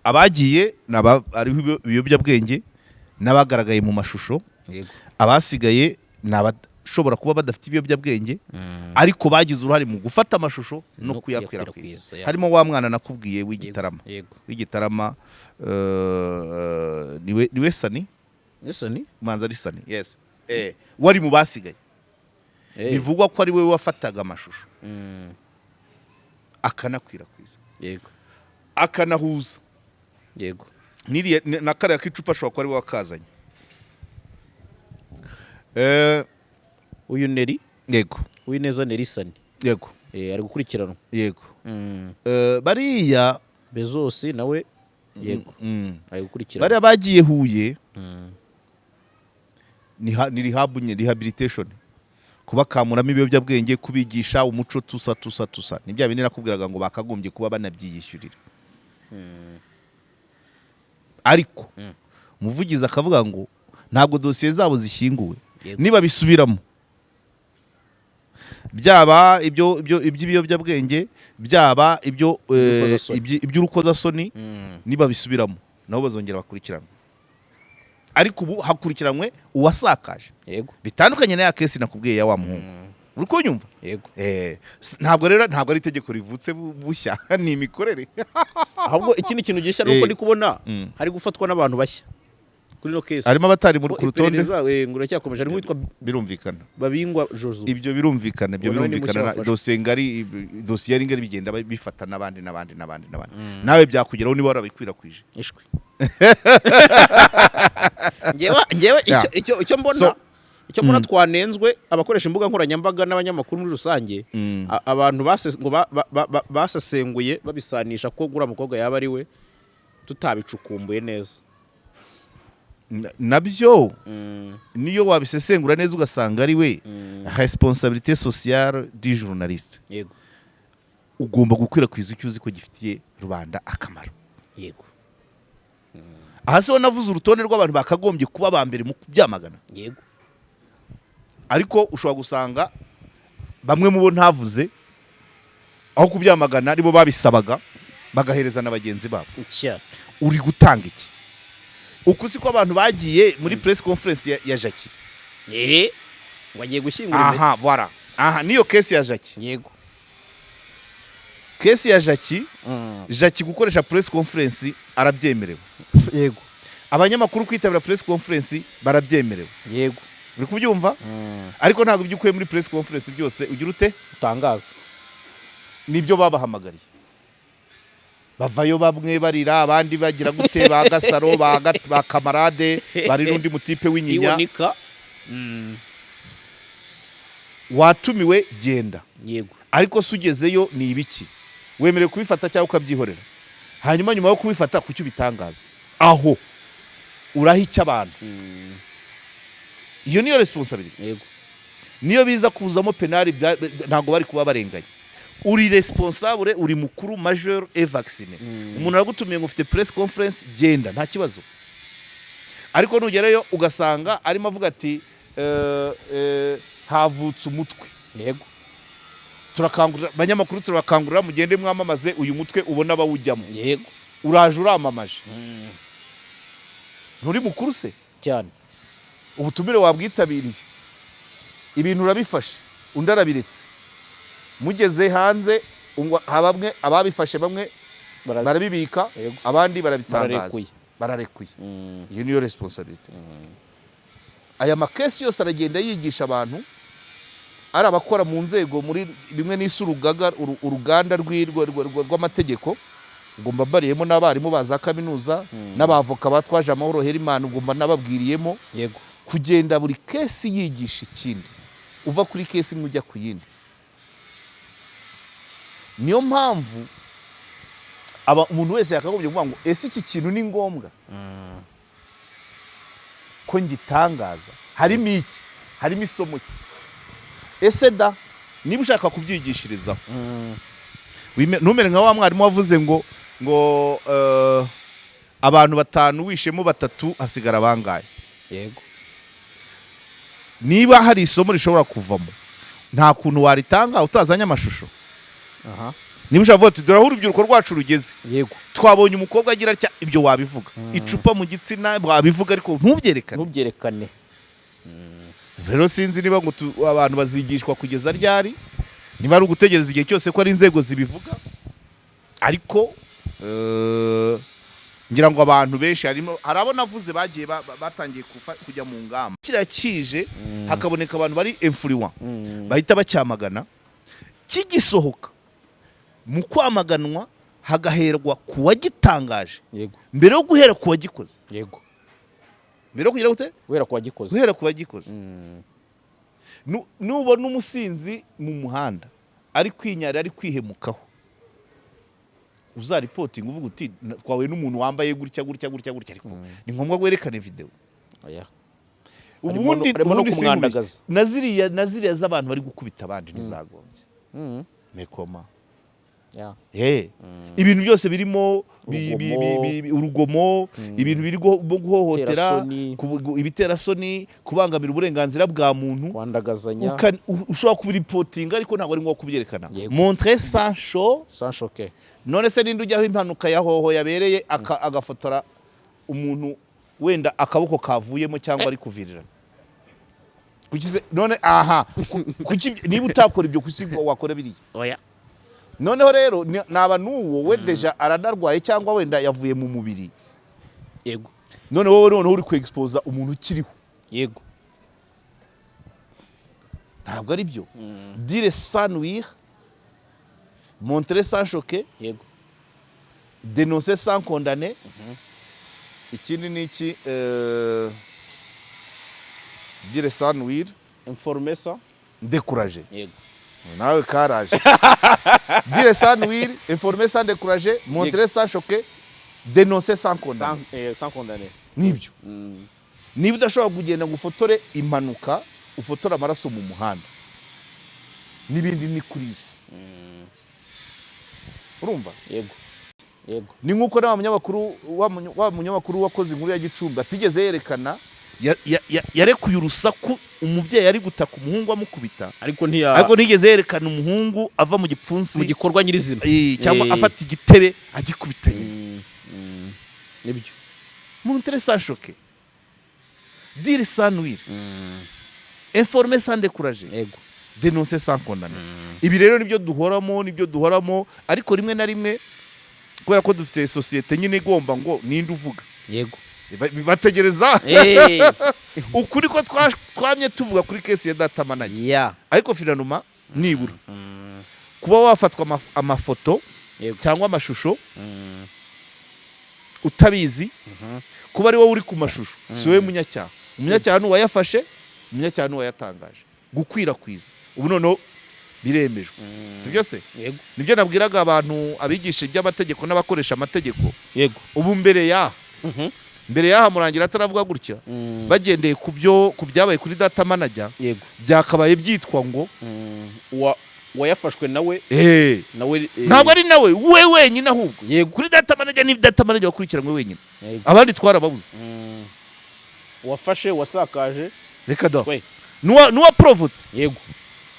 abagiye ariho ibiyobyabwenge n'abagaragaye mu mashusho. Yego. Abasigaye n'abashobora kuba badafite ibiyobyabwenge ariko bagize uruhare mu gufata amashusho no kuyakwirakwiza. Harimo wa mwana nakubwiye w'Igitarama. Yego. W'Igitarama niwe Sani? Sani? Manza ari Sani. Yes. Wari mu basigaye. Bivugwa ko ari we wafataga amashusho. Akanakwirakwiza. Yego. Akanahuza. Yego. Niriye na kare akicupa ashobora ko ari we wakazanye. Uyu Neri? Yego. Uwineza Neri Sani. Yego. Ari gukurikiranwa. Yego. Bariya Bezos nawe yego. Ari gukurikiranwa. Bariya bagiye Huye ni rehabilitation, kubakamuramo ibiyobyabwenge, kubigisha umuco tusa ni bya bindi nakubwiraga ngo bakagombye kuba banabyiyishyurira. Ariko umuvugizi akavuga ngo ntabwo dosiye zabo zishyinguwe. Niba bisubiramo byaba iby'ibiyobyabwenge, byaba iby'urukozasoni, niba bisubiramo nabo bazongera bakurikirana. Ariko ubu hakurikiranywe uwasakaje. Yego. Bitandukanye na ya case nakubwiye ya wa muhungu. Uri kunyumva? Yego. Ntabwo ari itegeko rivutse bushya, ni imikorere. Ahubwo ikindi kintu gishya nuko ndi kubona hari gufatwa n'abantu bashya. kuri no case harimo abatari muri ku rutonde ngo uracyakomeje harimo witwa birumvikana Babingwa Josu ibyo birumvikana Ubona ni mushya wafashe. dosiye ngari bigenda bifata n'abandi nawe byakugeraho niba warabikwirakwije ishwi ngewe icyo mbona twanenzwe abakoresha imbuga nkoranyambaga n'abanyamakuru muri rusange abantu basesenguye babisanisha ko gura mukobwa yaba ari we tutabicukumbuye neza nabyo niyo wabisesengura neza ugasanga ari we responsabilité sociale du journaliste yego ugomba gukwirakwiza icyo uzi ko gifitiye rubanda akamaro yego aha se navuze urutonde rw'abantu bakagombye kuba ba mbere mu kubyamagana yego ariko ushobora gusanga bamwe mu bo ntavuze aho kubyamagana aribo babisabaga bagahereza na bagenzi babo uri gutanga iki uko siko abantu bagiye muri press conference ya Jackie wagiye gushyingura voilà niyo case ya Jackie yego case ya Jackie Jackie gukoresha press conference arabyemerewe yego abanyamakuru kwitabira press conference barabyemerewe yego uri kubyumva ariko ntabwo ibyo ukuye muri press conference byose ugira ute utangaza nibyo babahamagariye bavayo bamwe barira abandi bagira gute ba Gasaro ba Kamarade bari n'undi mutipe w'inyinya watumiwe genda yego ariko sugezeyo ni ibiki wemerewe kubifata cyangwa ukabyihorera hanyuma nyuma yo kubifata kucyo bitangaza aho urahica abantu iyo niyo responsibility yego niyo biza kuzamo penali ntago bari kuba barenganye uri responsable uri mukuru major et vacciné umuntu aragutumiye ngo ufite press conference genda nta kibazo ariko nugerayo ugasanga arimo avuga ati havutse umutwe yego turakangurira abanyamakuru turakangurira mugende mwamamaze uyu mutwe ubona bawujyamo yego uraje uramamaje nturi mukuru se cyane ubutumire wabwitabiriye ibintu urabifashe undi arabiretse mugeze hanze bamwe ababifashe bamwe barabibika abandi barabitangaza bararekuye iyo niyo responsibility aya makesi yose aragenda yigisha abantu ari abakora mu nzego muri bimwe n'isi uruganda rw'amategeko ngomba bariyemo n'abarimu baza kaminuza n'abavoka batwaje amahoro Herimana ngomba nababwiriyemo yego kugenda buri kesi yigisha ikindi uva kuri kesi imwe ujya ku yindi niyo mpamvu umuntu wese yakagombye kuvuga ngo ese iki kintu ni ngombwa ko ngitangaza harimo isomo ese da niba ushaka kubyigishirizaho numere nka wa mwarimu wavuze ngo abantu 5 wishemo 3 hasigara bangaye yego niba hari isomo rishobora kuvamo nta kuntu waritanga utazanye amashusho niba ushaka kuvuga ati dore aho urubyiruko rwacu rugeze yego twabonye umukobwa agira atya ibyo wabivuga icupa mu gitsina wabivuga ariko ntubyerekane rero sinzi niba ngo abantu bazigishwa kugeza ryari niba ari ugutegereza igihe cyose ko ari inzego zibivuga ariko ngira ngo abantu benshi hari abo navuze bagiye batangiye kujya mu ngamba kirakije hakaboneka abantu bari influent bahita bacyamagana kigisohoka mu kwamaganwa hagaherwa ku wagitangaje mbere yo guhera ku wagikoze yego mbere yo kugira gute guhera ku wagikoze nubona umusinzi mu muhanda ari kwinyara ari kwihemukaho uzaripotinga uvuga uti twawe n'umuntu wambaye gutya ariko ni ngombwa werekane video ubundi naziriya z'abantu bari gukubita abandi ntizagombye mekoma ibintu byose birimo urugomo ibintu biri guhohotera ibiterasoni kubangamira uburenganzira bwa muntu ushobora kubiripotinga ariko ntabwo ari ngombwa kubyerekana montre sans choquer none se ninde ujyaho impanuka ya hoho yabereye agafotora umuntu wenda akaboko kavuyemo cyangwa ari kuvirirana none niba utakora ibyo kuki wakora biriya noneho rero naba n'uwo we deja aranarwaye cyangwa wenda yavuye mu mubiri yego none wowe uri ku expose umuntu ukiriho yego ntabwo ari byo dire sans nuire montrer sans choquer yego dénoncer sans condamner ikindi ni iki dire sans nuire informer ça décourager yego nawe karaje dire sans nuire informer sans décourager montrer sans choquer dénoncer sans condamner sans condamner nibyo niba udashobora kugenda ngo ufotore impanuka ufotore amaraso mu muhanda n'ibindi ni kuriya urumva yego yego ni nk'uko wa munyamakuru wakoze inkuru ya Gicumbi atigeze yerekana yarekuye urusaku umubyeyi ari gutaka umuhungu amukubita ariko ntigeze yerekana umuhungu ava mu gipfunsi mu gikorwa nyirizina cyangwa afata igitebe agikubita nyine nibyo montrer sans choquer dire sans nuire informer sans décourager yego dénoncer sans condamner ibi rero nibyo duhoramo ariko rimwe na rimwe kubera ko dufite societe nyine igomba ngo ninde uvuga yego bategereza ukuri ko twamye tuvuga kuri case ya data manager ariko finaluma nibura kuba wafatwa amafoto cyangwa amashusho utabizi kuba ari wowe uri ku mashusho si wowe munyacyaha umunyacyaha ni uwayafashe umunyacyaha ni uwayatangaje gukwirakwiza ubu noneho biremejwe si byo se nibyo nabwiraga abantu abigisha iby'amategeko n'abakoresha amategeko yego ubu mbere yaha murangira ataravuga gutya bagendeye ku byabaye kuri data manager yego byakabaye byitwa ngo wayafashwe nawe ntabwo ari nawe we wenyine ahubwo kuri data manager ni data manager wakurikiranywe wenyine abandi twarababuze wafashe wasakaje reka da nuwa provotse yego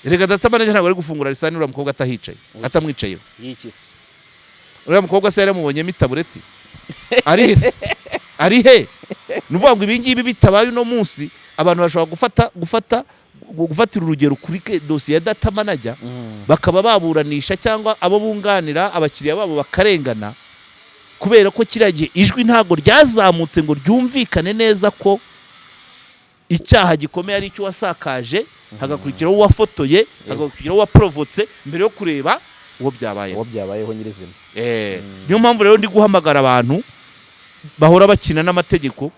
reka data manager ntabwo ari gufungura lisani uriya mukobwa atahicaye atamwicayeho yikise uriya mukobwa se yaramubonyemo itabureti ari he ni ukuvuga ngo ibingibi bitabaye uno munsi abantu bashobora gufatira urugero kuri dosiye ya data manager bakaba baburanisha cyangwa abo bunganira abakiriya babo bakarengana kubera ko kiriya gihe ijwi ntabwo ryazamutse ngo ryumvikane neza ko icyaha gikomeye ari icyo wasakaje hagakurikiraho uwafotoye hagakurikiraho uwaprovotse mbere yo kureba uwo byabayeho nyirizina niyo mpamvu rero ndi guhamagara abantu bahora bakina n'amategeko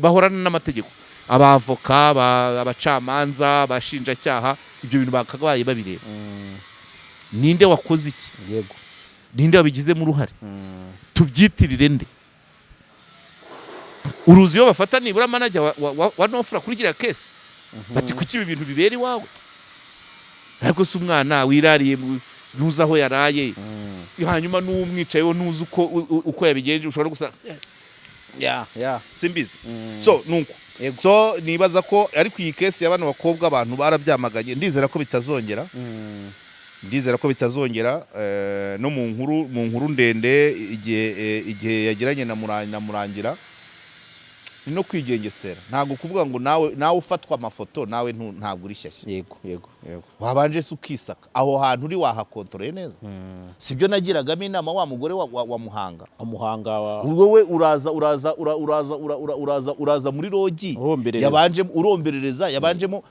bahorana n'amategeko abavoka abacamanza abashinjacyaha ibyo bintu bakabaye babireba ninde wakoze iki yego ninde wabigizemo uruhare tubyitirire nde uruzi iyo bafata nibura manager wa nofura kuri gira case bati kuki ibi bintu bibera iwawe ariko si umwana wirariye ntuzi aho yaraye hanyuma n'umwicayeho ntuzi uko yabigenje ushobora gusa simbizi so nuko so nibaza ko ariko iyi case y'abana bakobwa abantu barabyamaganye ndizera ko bitazongera no mu nkuru ndende igihe yagiranye na murangira ni no kwigengesera ntabwo kuvuga ngo nawe ufatwa amafoto nawe ntabwo uri shyashya yego wabanje se ukisaka aho hantu uri wahakontoreye neza sibyo nagiragamo inama wa mugore wa Muhanga wowe uraza muri rogi uromberereza yabanjemo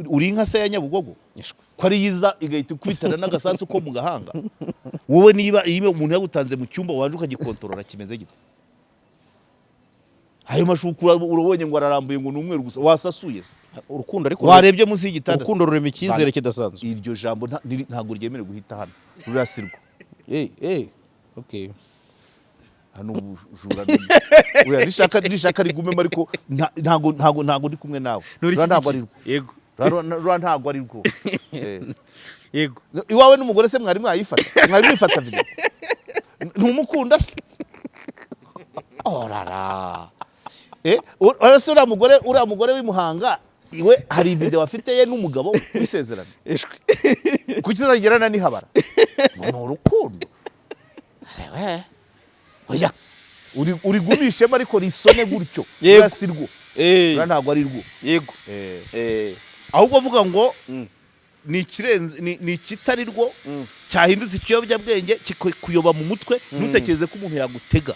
uri inka se ya Nyabugogo ko ari yiza igahita ikubitana n'agasasu ko mu gahanga wowe niba umuntu yagutanze mu cyumba wanje ukagikontorora kimeze gite ayo mashuku urabonye ngo ararambuye ngo n'umweru gusa wasasuye se urukundo ariko warebye munsi y'igitanda urukundo rurema icyizere kidasanzwe iryo jambo ntabwo ryemerewe guhita hano rurasirwa okay hano ubujura oya rishaka rigumemo ariko ntabwo ndi kumwe nawe ntabwo ari rwo yego ntabwo ari rwo yego iwawe n'umugore se mwari mwifata video ntumukunda se orara urase uriya mugore w'imuhanga iwe hari video afite ye n'umugabo w'isezerano kuki zagerana n'ihabara ni urukundo oya urigumishemo ariko risone gutyo urasirwo ntabwo ari rwo yego ahubwo avuga ngo ni ikitari rwo cyahindutse ikiyobyabwenge kikuyoba mu mutwe ntutekereze ko umuntu yagutega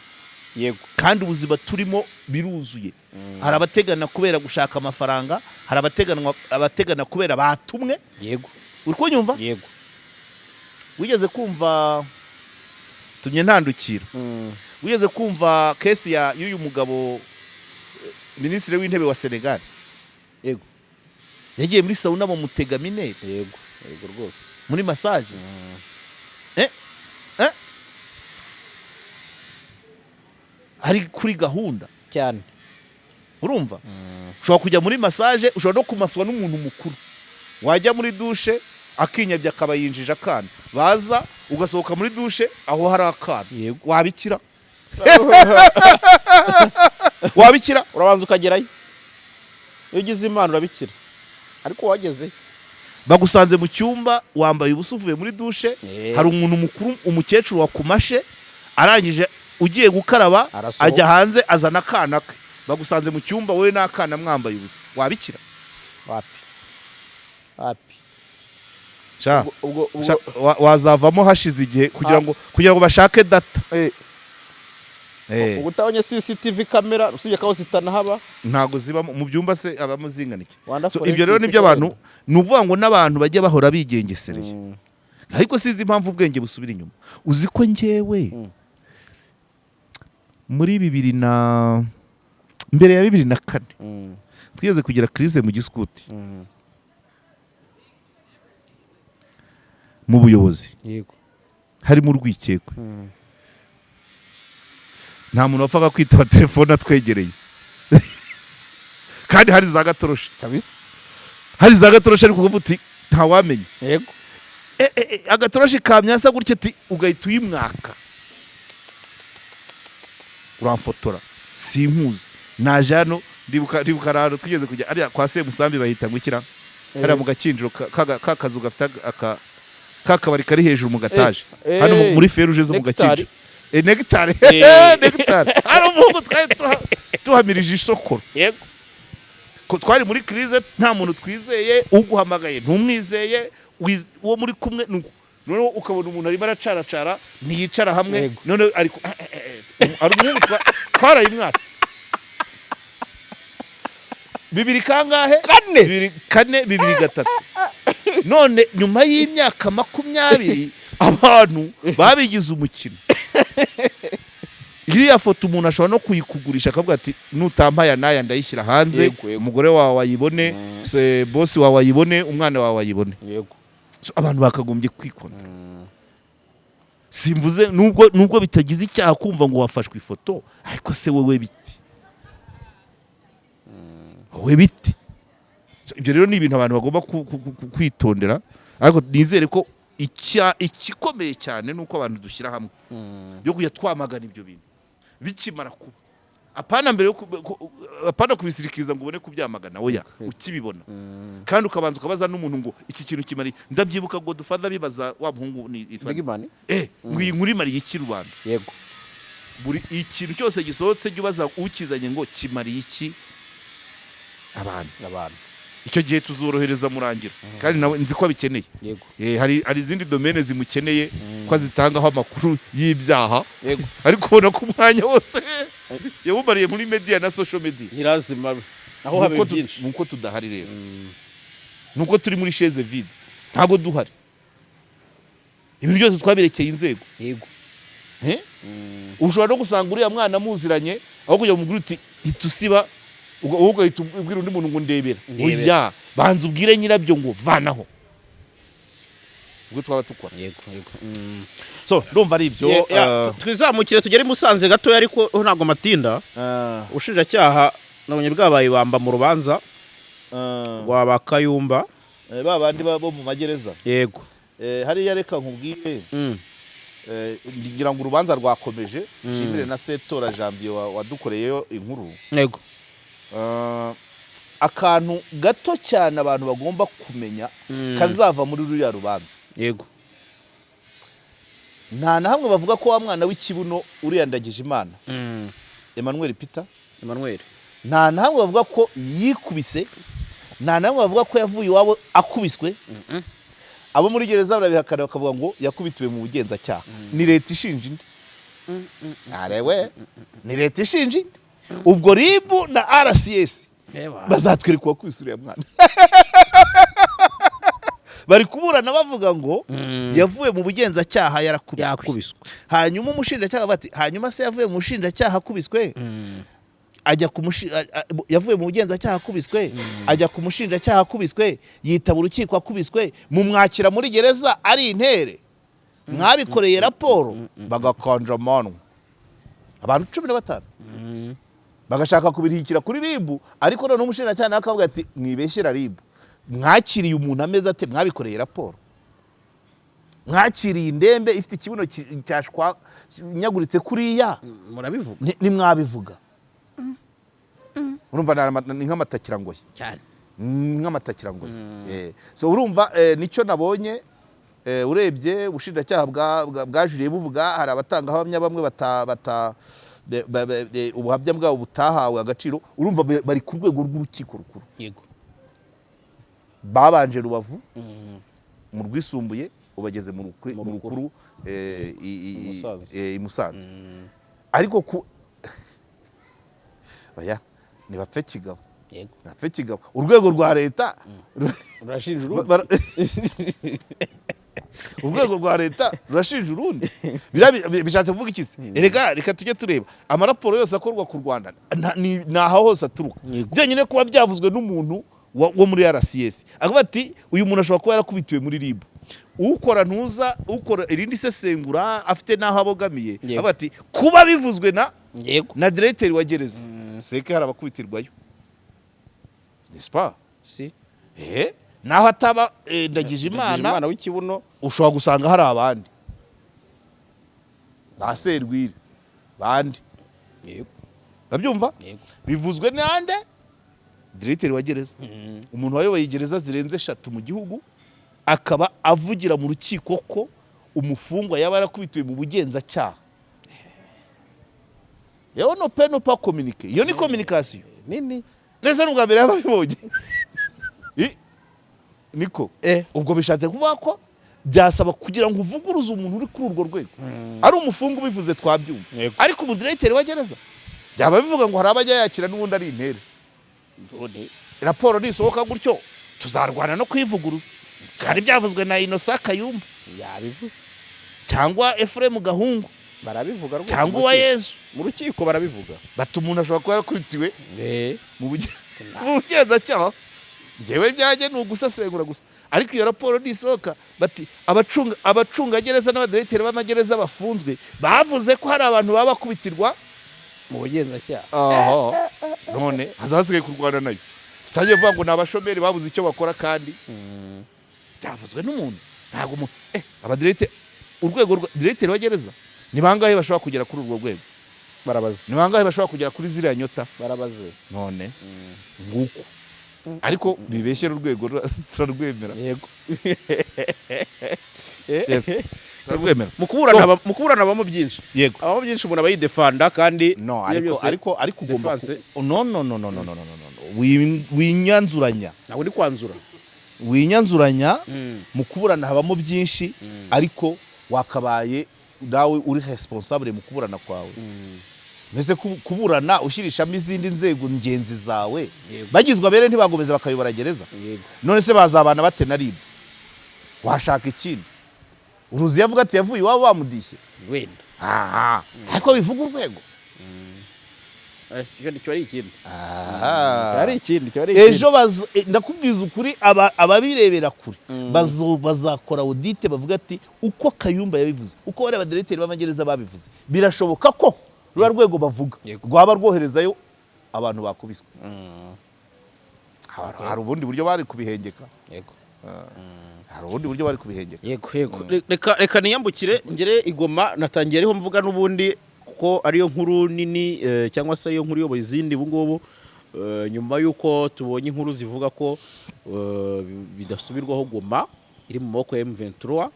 yego kandi ubuzima turimo biruzuye. Hari abategana kubera gushaka amafaranga, hari abategana kubera batumwe. yego Uri kunyumva? yego Wigeze kumva tumye ntandukira, wigeze kumva kesi y'uyu mugabo minisitiri w'intebe wa Senegal? yego Yagiye muri sauna mu mutegaminere, yego yego rwose muri massage. Ari kuri gahunda cyane. urumva. Ushobora kujya muri massage, ushobora no kumaswa n'umuntu mukuru, wajya muri dushe akinyabya akaba yinjije akana, baza ugasohoka muri dushe aho hari akana. Yego. Wabikira wabikira Urabanza ukagerayo, iyo ugize imana urabikira, ariko wageze bagusanze mu cyumba wambaye ubusa uvuye muri dushe, hari umuntu mukuru, umukecuru wakumashe, arangije ugiye gukaraba Arasohoka. ajya hanze azana akana ke, bagusanze mu cyumba wowe n'akana mwambaye ubusa. Wabikira? wapi wapi Sha, ubwo wazavamo hashize igihe kugira ngo bashake data. ubutabonye CCTV kamera usibye ko zitanahaba Ntago ziba mu byumba se abamo zinganike. Rwanda So, Forensic ibyo rero nibyo abantu nuvuga ngo n'abantu bajya bahora bigengesereye. Ariko sizi impamvu ubwenge busubira inyuma. Uzi ko njyewe muri mbere ya 2004 twigeze kugira crise mu giskuti mu buyobozi, yego harimo urwikekwe. Nta muntu wapfaga kwitaba telefone atwegereye kandi hari za gatoroshi kabisa, hari za gatoroshi, ariko kuvuga uti ntawamenya. yego Agatoroshi kamyasa gutya ati ugahita uyimwaka, uramfotora sinkuzi. Naje hano ndibuka raro twigeze kujya ariya kwa Semusambi bahita ngukira hariya mu gakinjiro kakazu gafite kakabari kari hejuru mu gataje hano muri feruje zo mu gakinjiro. Nectar Nectar ari umuhungu twari tuhamirije isoko. yego Ko twari muri crise, nta muntu twizeye, uguhamagaye ntumwizeye, uwo muri kumwe noneho ukabona umuntu arimo aracaracara, ntiyicara hamwe, none ariko ari umuhungu twarayimwatse. 2 kangahe? 4 2 none nyuma y'imyaka 20 abantu babigize umukino. Iriya foto umuntu ashobora no kuyikugurisha akavuga ati nutampaya naya ndayishyira hanze, umugore wawe ayibone, boss wawe ayibone, umwana wawe ayibone. yego Abantu bakagombye kwikunda. Simvuze nubwo bitagize icyaha kumva ngo wafashwe ifoto, ariko se wowe biti ibyo rero ni ibintu abantu bagomba kwitondera. Ariko nizere ko igikomeye cyane nuko abantu dushyira hamwe yo kujya twamagana ibyo bintu bikimara kuba, apana mbere apana kubisirikiza ngo ubone kubyamagana. Oya, ukibibona kandi ukabanza ukabaza n'umuntu ngo iki kintu kimari. Ndabyibuka ngo dufadha bibaza wa muhungu ni Bigimani ngo iyi nkuru imari iki rubanda. yego Buri ikintu cyose gisohotse jya ubaza ukizanye ngo kimari iki abantu. Icyo gihe tuzorohereza murangira kandi nawe nzi ko abikeneye. yego hari izindi domaine zimukeneye ko azitangaho amakuru y'ibyaha, yego ariko ubona ko umwanya wose yawumariye muri media na social media. irazima aho habe byinshi, nuko tudahari rero, nuko turi muri chaise vide, ntabwo duhari. Ibintu byose twabirekeye inzego. yego ushobora no gusanga uriya mwana muziranye, aho kujya mugura uti itusiba ubwo uhita ubwira undi muntu ngo ndebera. Oya, banza ubwire nyirabyo ngo vanaho. Ubwo twaba tukora. yego So ndumva ari ibyo. Twizamukire tugere i Musanze gatoya, ariko ntago matinda. Ubushinjacyaha nabonye bwabaye bamba mu rubanza rwa Bakayumba, babandi bo mu magereza. yego Hariya reka nkubwire, ngira ngo urubanza rwakomeje. Nshimire na Setora Janvier wadukoreyeyo inkuru. yego akantu gato cyane abantu bagomba kumenya kazava muri ruriya rubanza. yego Nta na hamwe bavuga ko wa mwana w'ikibuno uriya Ndagije Imana Emmanuel Peter, nta na hamwe bavuga ko yikubise, nta na hamwe bavuga ko yavuye iwabo akubiswe. Abo muri gereza barabihakana bakavuga ngo yakubitiwe mu bugenzacyaha. Ni leta ishinja indi. arewe ni leta ishinja indi ubwo ribu na RCS bazatwereka uwakubise uriya mwana bari kuburana bavuga ngo yavuye mu bugenzacyaha yarakubiswe hanyuma umushinjacyaha bati hanyuma se yavuye mu bushinjacyaha akubiswe ajya yavuye mu bugenzacyaha akubiswe ajya ku mushinjacyaha akubiswe yitaba urukiko akubiswe mumwakira muri gereza ari intere mwabikoreye raporo bagakanja amanwa abantu 15 bagashaka kubirihikira kuri ribu ariko none umushinjacyaha akavuga ati mwibeshyera ribu mwakiriye umuntu ameze ate mwabikoreye raporo mwakiriye indembe ifite ikibuno cyashwa nyaguritse kuriya murabivuga ni mwabivuga urumva ni nk'amatakirangoye cyane nk'amatakirangoye so urumva nicyo nabonye urebye ubushinjacyaha bwajuriye buvuga hari abatangahamya bamwe ubuhamya bwabo butahawe agaciro urumva bari ku rwego rw'urukiko rukuru yego babanje Rubavu mu rwisumbuye ubageze mu rukuru i Musanze ariko oya ni bapfe kigabo yego bapfe kigabo urwego rwa leta rurashinja urwego rwa leta rurashinja urundi bishatse kuvuga iki se reka tujye tureba amaraporo yose akorwa ku Rwanda ni aha hose aturuka byenyine kuba byavuzwe n'umuntu wo muri RCS avuga ati uyu muntu ashobora kuba yarakubitiwe muri RIB ukora irindi sesengura afite naho abogamiye avuga ati kuba bivuzwe na directeur wa gereza seke hari abakubitirwayo n'est-ce si naho ataba ndagije imana w'ikibuno ushobora gusanga hari abandi baserwire bandi yego babyumva bivuzwe n'ande directeur wa gereza umuntu wayoboye gereza zirenze 3 mu gihugu akaba avugira mu rukiko ko umufungwa yaba yarakubitiwe mu bugenzacyaha yewe no peno pa communiquer iyo ni communication nini neza n'ubwa mbere yababibonye niko ubwo bishatse kuvuga ko byasaba kugira ngo uvuguruze umuntu uri kuri urwo rwego ari umufungo ubivuze twabyumva ariko umu directeur wa gereza byaba bivuga ngo hari abajya yakira n'ubundi ari intere raporo nisohoka gutyo tuzarwana no kwivuguruza kandi byavuzwe na Innocent Kayumba yabivuze cyangwa Ephraim Gahungu barabivuga rwose cyangwa uwa Yesu mu rukiko barabivuga bati umuntu ashobora kuba yarakubitiwe mu bugenzacyaha njyewe byanjye ni ugusesengura gusa ariko iyo raporo nisohoka bati abacungagereza n'abadirecteur b'amagereza bafunzwe bavuze ko hari abantu baba bakubitirwa mu bugenzacyaha none hazasigaye kurwana nayo tutagiye vuga ngo ni abashomeri babuze icyo bakora kandi byavuzwe n'umuntu ntabwo abadirecteur urwego directeur wa gereza ni bangahe bashobora kugera kuri urwo rwego barabaze ni bangahe bashobora kugera kuri ziriya nyota barabaze none nguko ariko bibeshyera urwego turarwemera yego turarwemera mu kuburana abamo byinshi yego abamo byinshi umuntu abayidefanda kandi no ariko ugomba no winyanzuranya ntabwo ndi kwanzura winyanzuranya mu kuburana habamo byinshi ariko wakabaye nawe uri responsable mu kuburana kwawe mbese kuburana ushyirishamo izindi nzego ngenzi zawe bagizwe abere ntibagomeza bakayobora gereza none se bazabana bate na RIB washaka ikindi uruzi yavuga ati yavuye iwabo bamudishye wenda ariko bivuga urwego ejo ndakubwiza ukuri ababirebera kure bazakora audite bavuga ati uko Kayumba yabivuze uko bari abadirecteur b'amagereza babivuze birashoboka ko rwa rwego bavuga rwaba rwoherezayo abantu bakubiswe hari ubundi buryo bari kubihengeka hari ubundi buryo bari kubihengeka reka niyambukire ngere igoma natangiye ariho mvuga n'ubundi ko ariyo nkuru nini cyangwa se iyo nkuru yoboye izindi ubu ngubu nyuma y'uko tubonye inkuru zivuga ko bidasubirwaho Goma iri mu maboko ya M23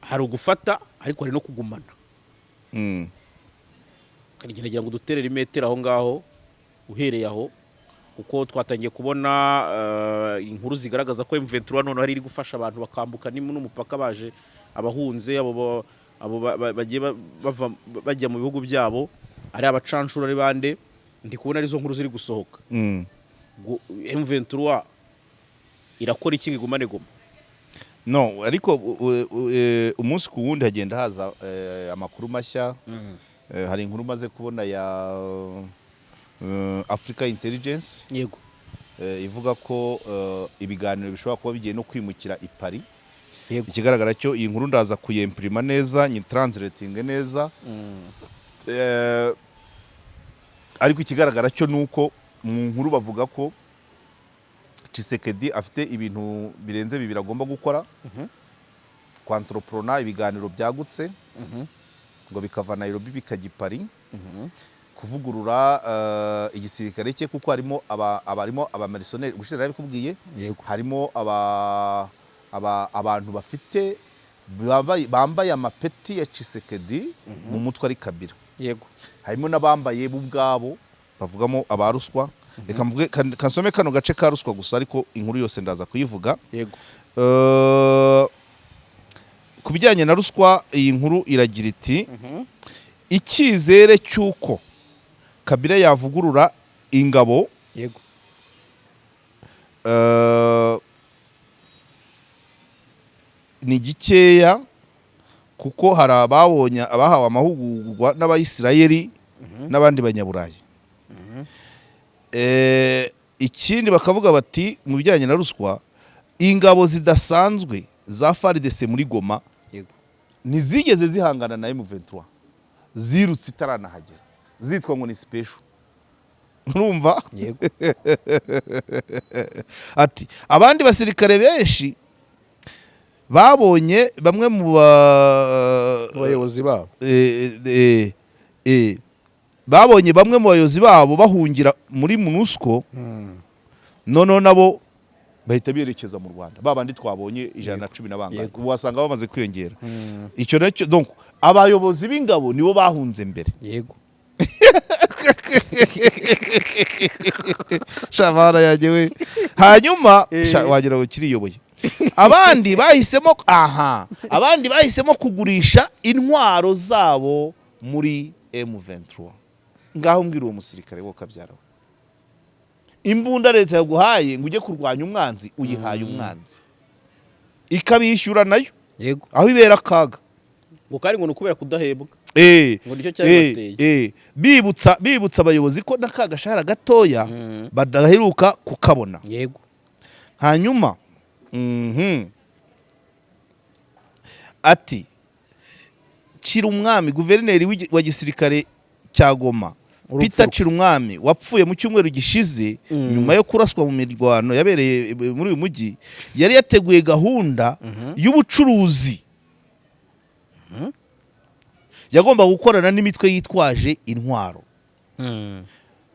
hari ugufata ariko hari no kugumana karigira ngo duterere imetero aho ngaho uhereye aho kuko twatangiye kubona inkuru zigaragaza ko M23 none hari iri gufasha abantu bakambuka n'umupaka baje abahunze abo abo bagiye bajya mu bihugu byabo ari abacanshuro ari bande ndi kubona arizo nkuru ziri gusohoka. M23 irakora iki igumane goma? No, ariko umunsi ku wundi hagenda haza amakuru mashya. Hari inkuru maze kubona ya Africa Intelligence Yego. Ivuga ko ibiganiro bishobora kuba bigiye no kwimukira i Paris. Yego. Ikigaragara cyo iyi nkuru ndaza kuyimprima neza, nyi translating neza. Ariko ikigaragara cyo nuko mu nkuru bavuga ko Tshisekedi afite ibintu birenze bibiri agomba gukora. Kwantroprona ibiganiro byagutse. Ngo bikava Nairobi bikajya Paris. Kuvugurura igisirikare cye kuko harimo abamercenaires gushira nabikubwiye. Harimo abantu bafite bambaye amapeti ya Tshisekedi mu mutwe ari Kabila. Yego. Harimo nabambaye bubwabo bavugamo abaruswa. Reka mvuge kansome kano gace ka ruswa gusa ariko inkuru yose ndaza kuyivuga. Yego. Kubijyanye na ruswa iyi nkuru iragira iti icyizere cyuko Kabila yavugurura ingabo. Yego. Ni gikeya kuko hari ababonye abahawe amahugurwa n'Abayisirayeli n'abandi banyaburayi. Ikindi bakavuga bati mu bijyanye na ruswa ingabo zidasanzwe za FARDC muri Goma ntizigeze zihangana na M23, zirutse itaranahagera zitwa ngo ni special. Urumva? Yego. Ati abandi basirikare benshi babonye bamwe mu bayobozi babo babonye bamwe mu bayobozi babo bahungira muri MONUSCO. None nabo bahita berekeza mu Rwanda. Babandi twabonye 110 n'abanga. Ubu wasanga bamaze kwiyongera. Icyo nacyo donc abayobozi b'ingabo nibo bahunze mbere. Yego. Shamara yajewe. Hanyuma wagira ngo kiriyoboye. Abandi bahisemo kugurisha intwaro zabo muri M23. Ngaho mbwira uwo musirikare wo kabyara. Imbunda leta yaguhaye ngo ujye kurwanya umwanzi, uyihaye umwanzi. Ikabishyura nayo. Yego. Aho ibera kaga. Ngo kari ngo nukubera kudahebwa. Ngo nicyo cyabateye. Bibutsa abayobozi ko nakaga shahara gatoya badaheruka kukabona. Yego. Hanyuma ati Cirumwami guverineri wa gisirikare cya Goma Peter Cirumwami wapfuye mu cyumweru gishize nyuma yo kuraswa mu mirwano yabereye muri uyu mujyi yari yateguye gahunda y'ubucuruzi. Yagomba gukorana n'imitwe yitwaje intwaro.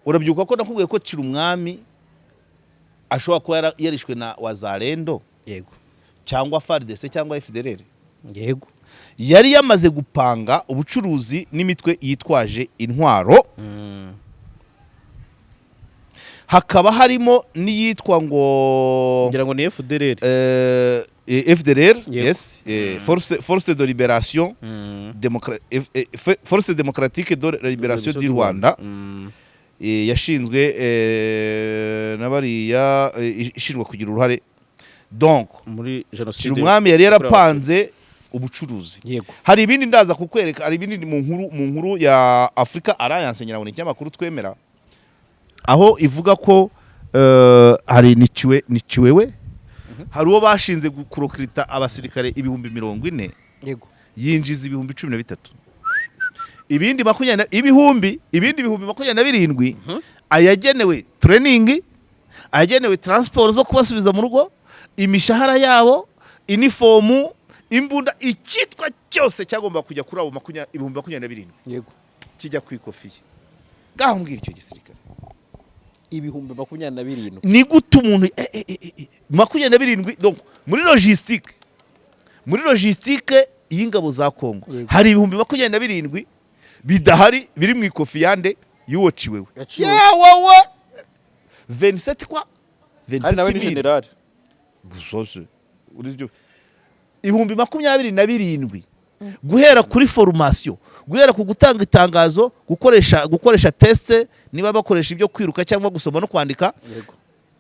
Urabyuka ko nakubwiye ko Cirumwami ashobora kuba yarishwe na Wazalendo. Yego. Cyangwa FARDC cyangwa FDLR. Yego. Yari yamaze gupanga ubucuruzi n'imitwe yitwaje intwaro. Hakaba harimo n'iyitwa ngo ngira ngo ni FDLR. FDLR, yes, Force de Libération Force démocratique de Libération du Rwanda. Yashinzwe n'abariya ishinzwe kugira uruhare donc muri genocide. Cirumwami yari yarapanze ubucuruzi. Yego. Hari ibindi ndaza kukwereka, hari ibindi mu nkuru ya Africa Alliance ngira ngo ni cyamakuru twemera aho ivuga ko hari niciwewe hari uwo bashinze kurokrita abasirikare 40,000. Yego. Yinjiza 13,000. Ibindi 27,000 ayagenewe training, ayagenewe transport zo kubasubiza mu rugo, imishahara yabo, uniform, imbunda, ikitwa cyose cyagomba kujya kuri abo 27,000. Yego. Kijya kwikofiye. Gaho mbwira icyo gisirikare. 27,000. Ni gute umuntu 27 donc muri logistique y'ingabo za Kongo. Hari 27,000 bidahari biri mu ikofi yande yuwociwewe. Yawawa 27 kwa 27 general busoje urizyo 27,000 guhera kuri formation, guhera ku gutanga itangazo, gukoresha teste, niba bakoresha ibyo kwiruka cyangwa gusoma no kwandika,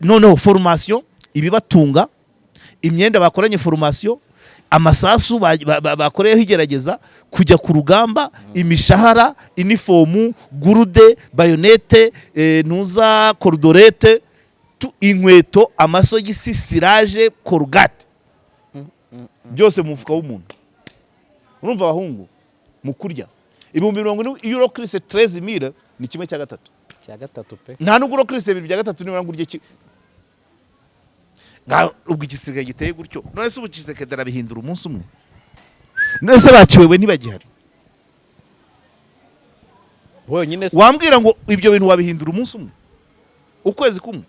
noneho formation, ibibatunga, imyenda bakoranye formation, amasasu bakoreyeho igerageza, kujya ku rugamba, imishahara, uniformu, gurude, bayonete, nuza cordorete, inkweto, amasogisi, siraje, korugate, byose mu mufuka w'umuntu. Urumva abahungu mu kurya ibihumbi 20 euro Chris 13000 ni kimwe cya gatatu pe, nta nuguro Chris 2 bya gatatu niba ngurye ubwo igisirikare giteye gutyo. None se ubuciseke darabihindura umunsi umwe, none se baciwewe ntibagihari, wambwira ngo ibyo bintu wabihindura umunsi umwe, ukwezi kumwe?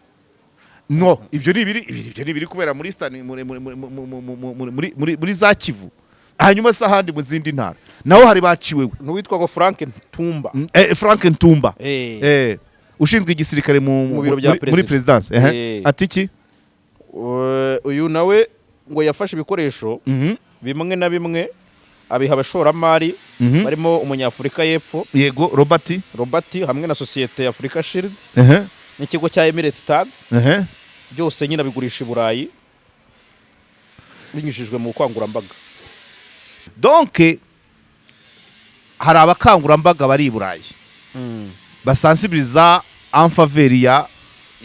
No, ibyo ni ibiri kubera muri Eastern, muri za Kivu, hanyuma se ahandi mu zindi ntara naho hari baciwewe. N'uwitwa ngo Frank Ntumba, Frank Ntumba ushinzwe igisirikare muri presidence. Ati iki? Uyu nawe ngo yafashe ibikoresho bimwe na bimwe abiha abashoramari barimo umunyafurika y'Epfo, yego Robert hamwe na sosiyete ya Africa Shield n'ikigo cya Emirates Tag, byose nyine abigurisha i Burayi binyujijwe mu bukangurambaga. Donc hari abakangurambaga bari i Burayi basensibiliza en faveur ya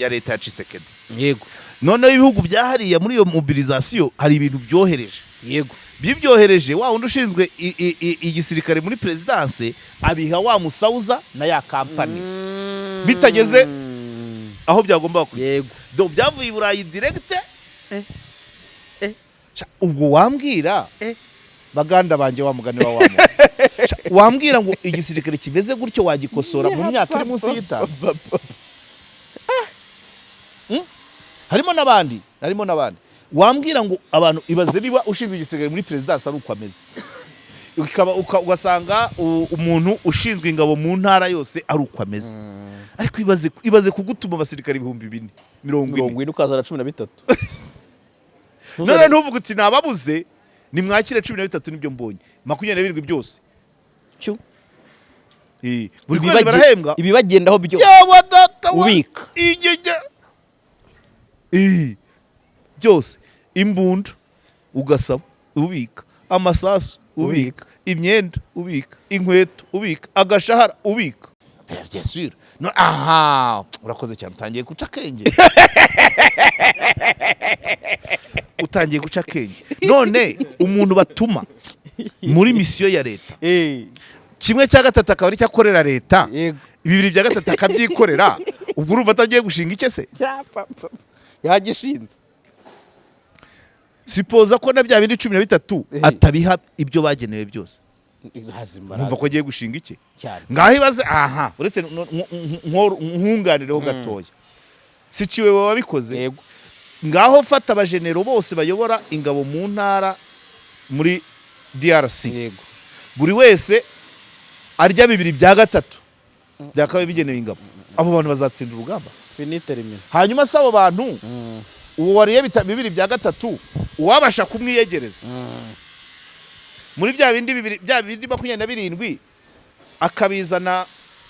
leta ya Tshisekedi. Yego. Noneho ibihugu byahariya muri iyo mobilisation hari ibintu byohereje. Yego. Bibyohereje wa undi ushinzwe igisirikare muri presidence abiha wa musauza na ya kampani bitageze aho byagomba kujya. Yego. Donc byavuye i Burayi direct. Ubwo wambwira baganda banje wa mugani wa wamo wambwira ngo igisirikare kimeze gutyo wagikosora mu myaka iri munsi y'itanu? Harimo n'abandi wambwira ngo abantu ibaze niba ushinzwe igisirikare muri presidence ari uko ameze, ugasanga umuntu ushinzwe ingabo mu ntara yose ari uko ameze. Ariko ibaze kugutuma abasirikare 40 ukazana 13. None ntuvuga uti nababuze nimwakire 13 nibyo mbonye 27 byose buri kwezi barahembwa ibibagendaho byose ubika byose, imbunda ugasaba ubika, amasasu ubika, imyenda ubika, inkweto ubika, agashahara ubika. Bien sûr. No, aha, urakoze cyane, utangiye guca akenge. Utangiye guca akenge. None umuntu batuma muri misiyo ya leta, kimwe cya gatatu akaba ari cyakorera leta, bibiri bya gatatu akabyikorera, ubwo urumva atagiye gushinga icyo se? Yagishinze. Sipoza ko na bya bindi 13 atabiha ibyo bagenewe byose. Numva ko agiye gushinga iki? Ngaho ibaze, aha, uretse nkunganireho gatoya. Siciwe wabikoze. Ngaho fata abajenero bose bayobora ingabo mu ntara muri DRC. Buri wese arya bibiri bya gatatu byakabaye bigenewe ingabo. Abo bantu bazatsinda urugamba. Hanyuma sabo bantu uwo wariye bibiri bya gatatu uwabasha kumwiyegereza muri bya bindi 27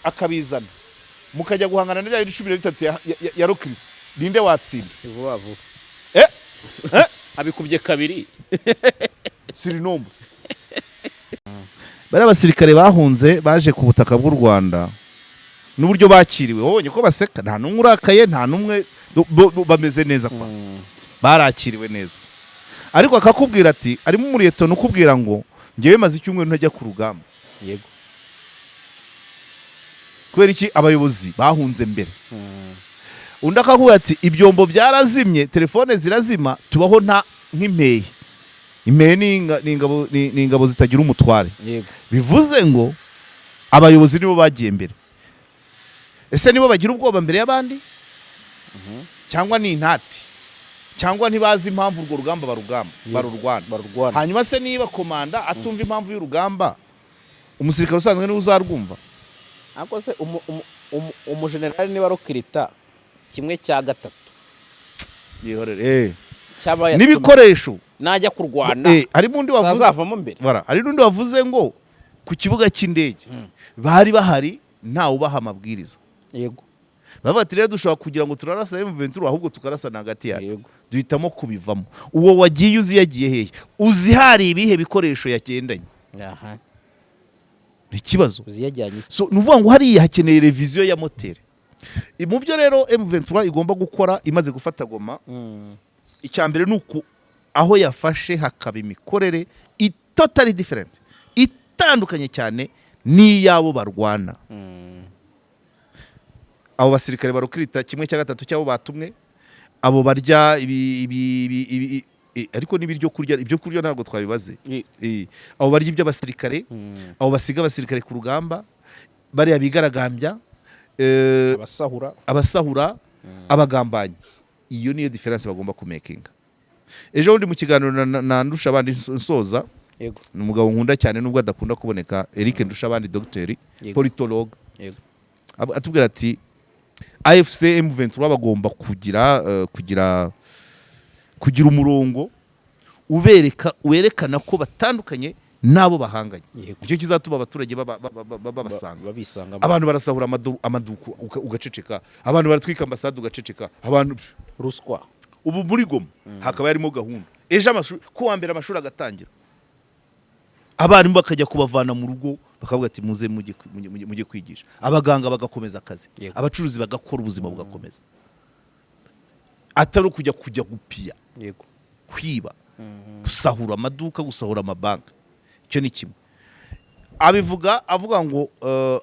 akabizana mukajya guhangana na bya bindi 13 ya Rokris, ninde watsinda? Vuba abikubye kabiri sirinombo. Bari abasirikare bahunze baje ku butaka bw'u Rwanda n'uburyo bakiriwe, wabonye ko baseka, nta numwe urakaye, nta numwe, bameze neza kwa barakiriwe neza. Ariko akakubwira ati arimo umuriyeto nukubwira ngo ngewe maze icyumweru ntajya ku rugamba. Yego. Kubera iki? Abayobozi bahunze mbere. Undi akavuga ati ibyombo byarazimye, telefone zirazima, tubaho nta nk'impeye. Impeye ni ingabo zitagira umutware. Yego. Bivuze ngo abayobozi nibo bagiye mbere. Ese nibo bagira ubwoba mbere y'abandi? Cyangwa ni intati? Cyangwa ntibazi impamvu urwo rugamba barurwana. Hanyuma se niba komanda atumva impamvu y'urugamba, umusirikare usanzwe niwe uzarwumva? Ako se umujenerali niba rokirita kimwe cya gatatu yihorere cyaba n'ibikoresho najya kurwana harimo undi wavuze azavamo mbere hari n'undi wavuze ngo ku kibuga cy'indege bari bahari ntawe ubaha amabwiriza. yego bavuga ati rero dushobora kugira ngo turarasa M23 ahubwo tukarasana hagati yayo. yego Duhitamo kubivamo. Uwo wagiye uzi yagiye hehe? Uzi hari ibihe bikoresho yagendanye? aha Ni ikibazo. uziyajyanye So nuvuga ngo hariya hakeneye reviziyo ya moteri. Mu byo rero M23 igomba gukora imaze gufata Goma, icyambere nuko aho yafashe hakaba imikorere totally different, itandukanye cyane n'iyabo barwana. Abo basirikare barukirita kimwe cya gatatu cyabo batumwe, abo barya ariko n'ibiryo kurya, ibyo kurya ntabwo twabibaze. Abo barya iby'abasirikare, abo basiga abasirikare ku rugamba, bariya bigaragambya, abasahura, abagambanyi. Iyo niyo difference bagomba kumakinga. Ejo bundi mu kiganiro na Ndusha abandi nsoza, yego ni umugabo nkunda cyane nubwo adakunda kuboneka, Eric Ndusha abandi docteur, politologue, yego atubwira ati AFC M23 bagomba kugira umurongo werekana ko batandukanye nabo bahanganye. Icyo kizatuma abaturage babasanga. Abantu barasahura amaduku ugaceceka, abantu baratwika ambasade ugaceceka, abantu ruswa. Ubu muri Goma hakaba yarimo gahunda ejo amashuri ko wa mbere amashuri agatangira, abarimu bakajya kubavana mu rugo bakavuga ati muze mujye kwigisha, abaganga bagakomeza akazi, abacuruzi bagakora, ubuzima bugakomeza, atari kujya gupiya, kwiba, gusahura amaduka, gusahura amabanki. Icyo ni kimwe. Avuga ngo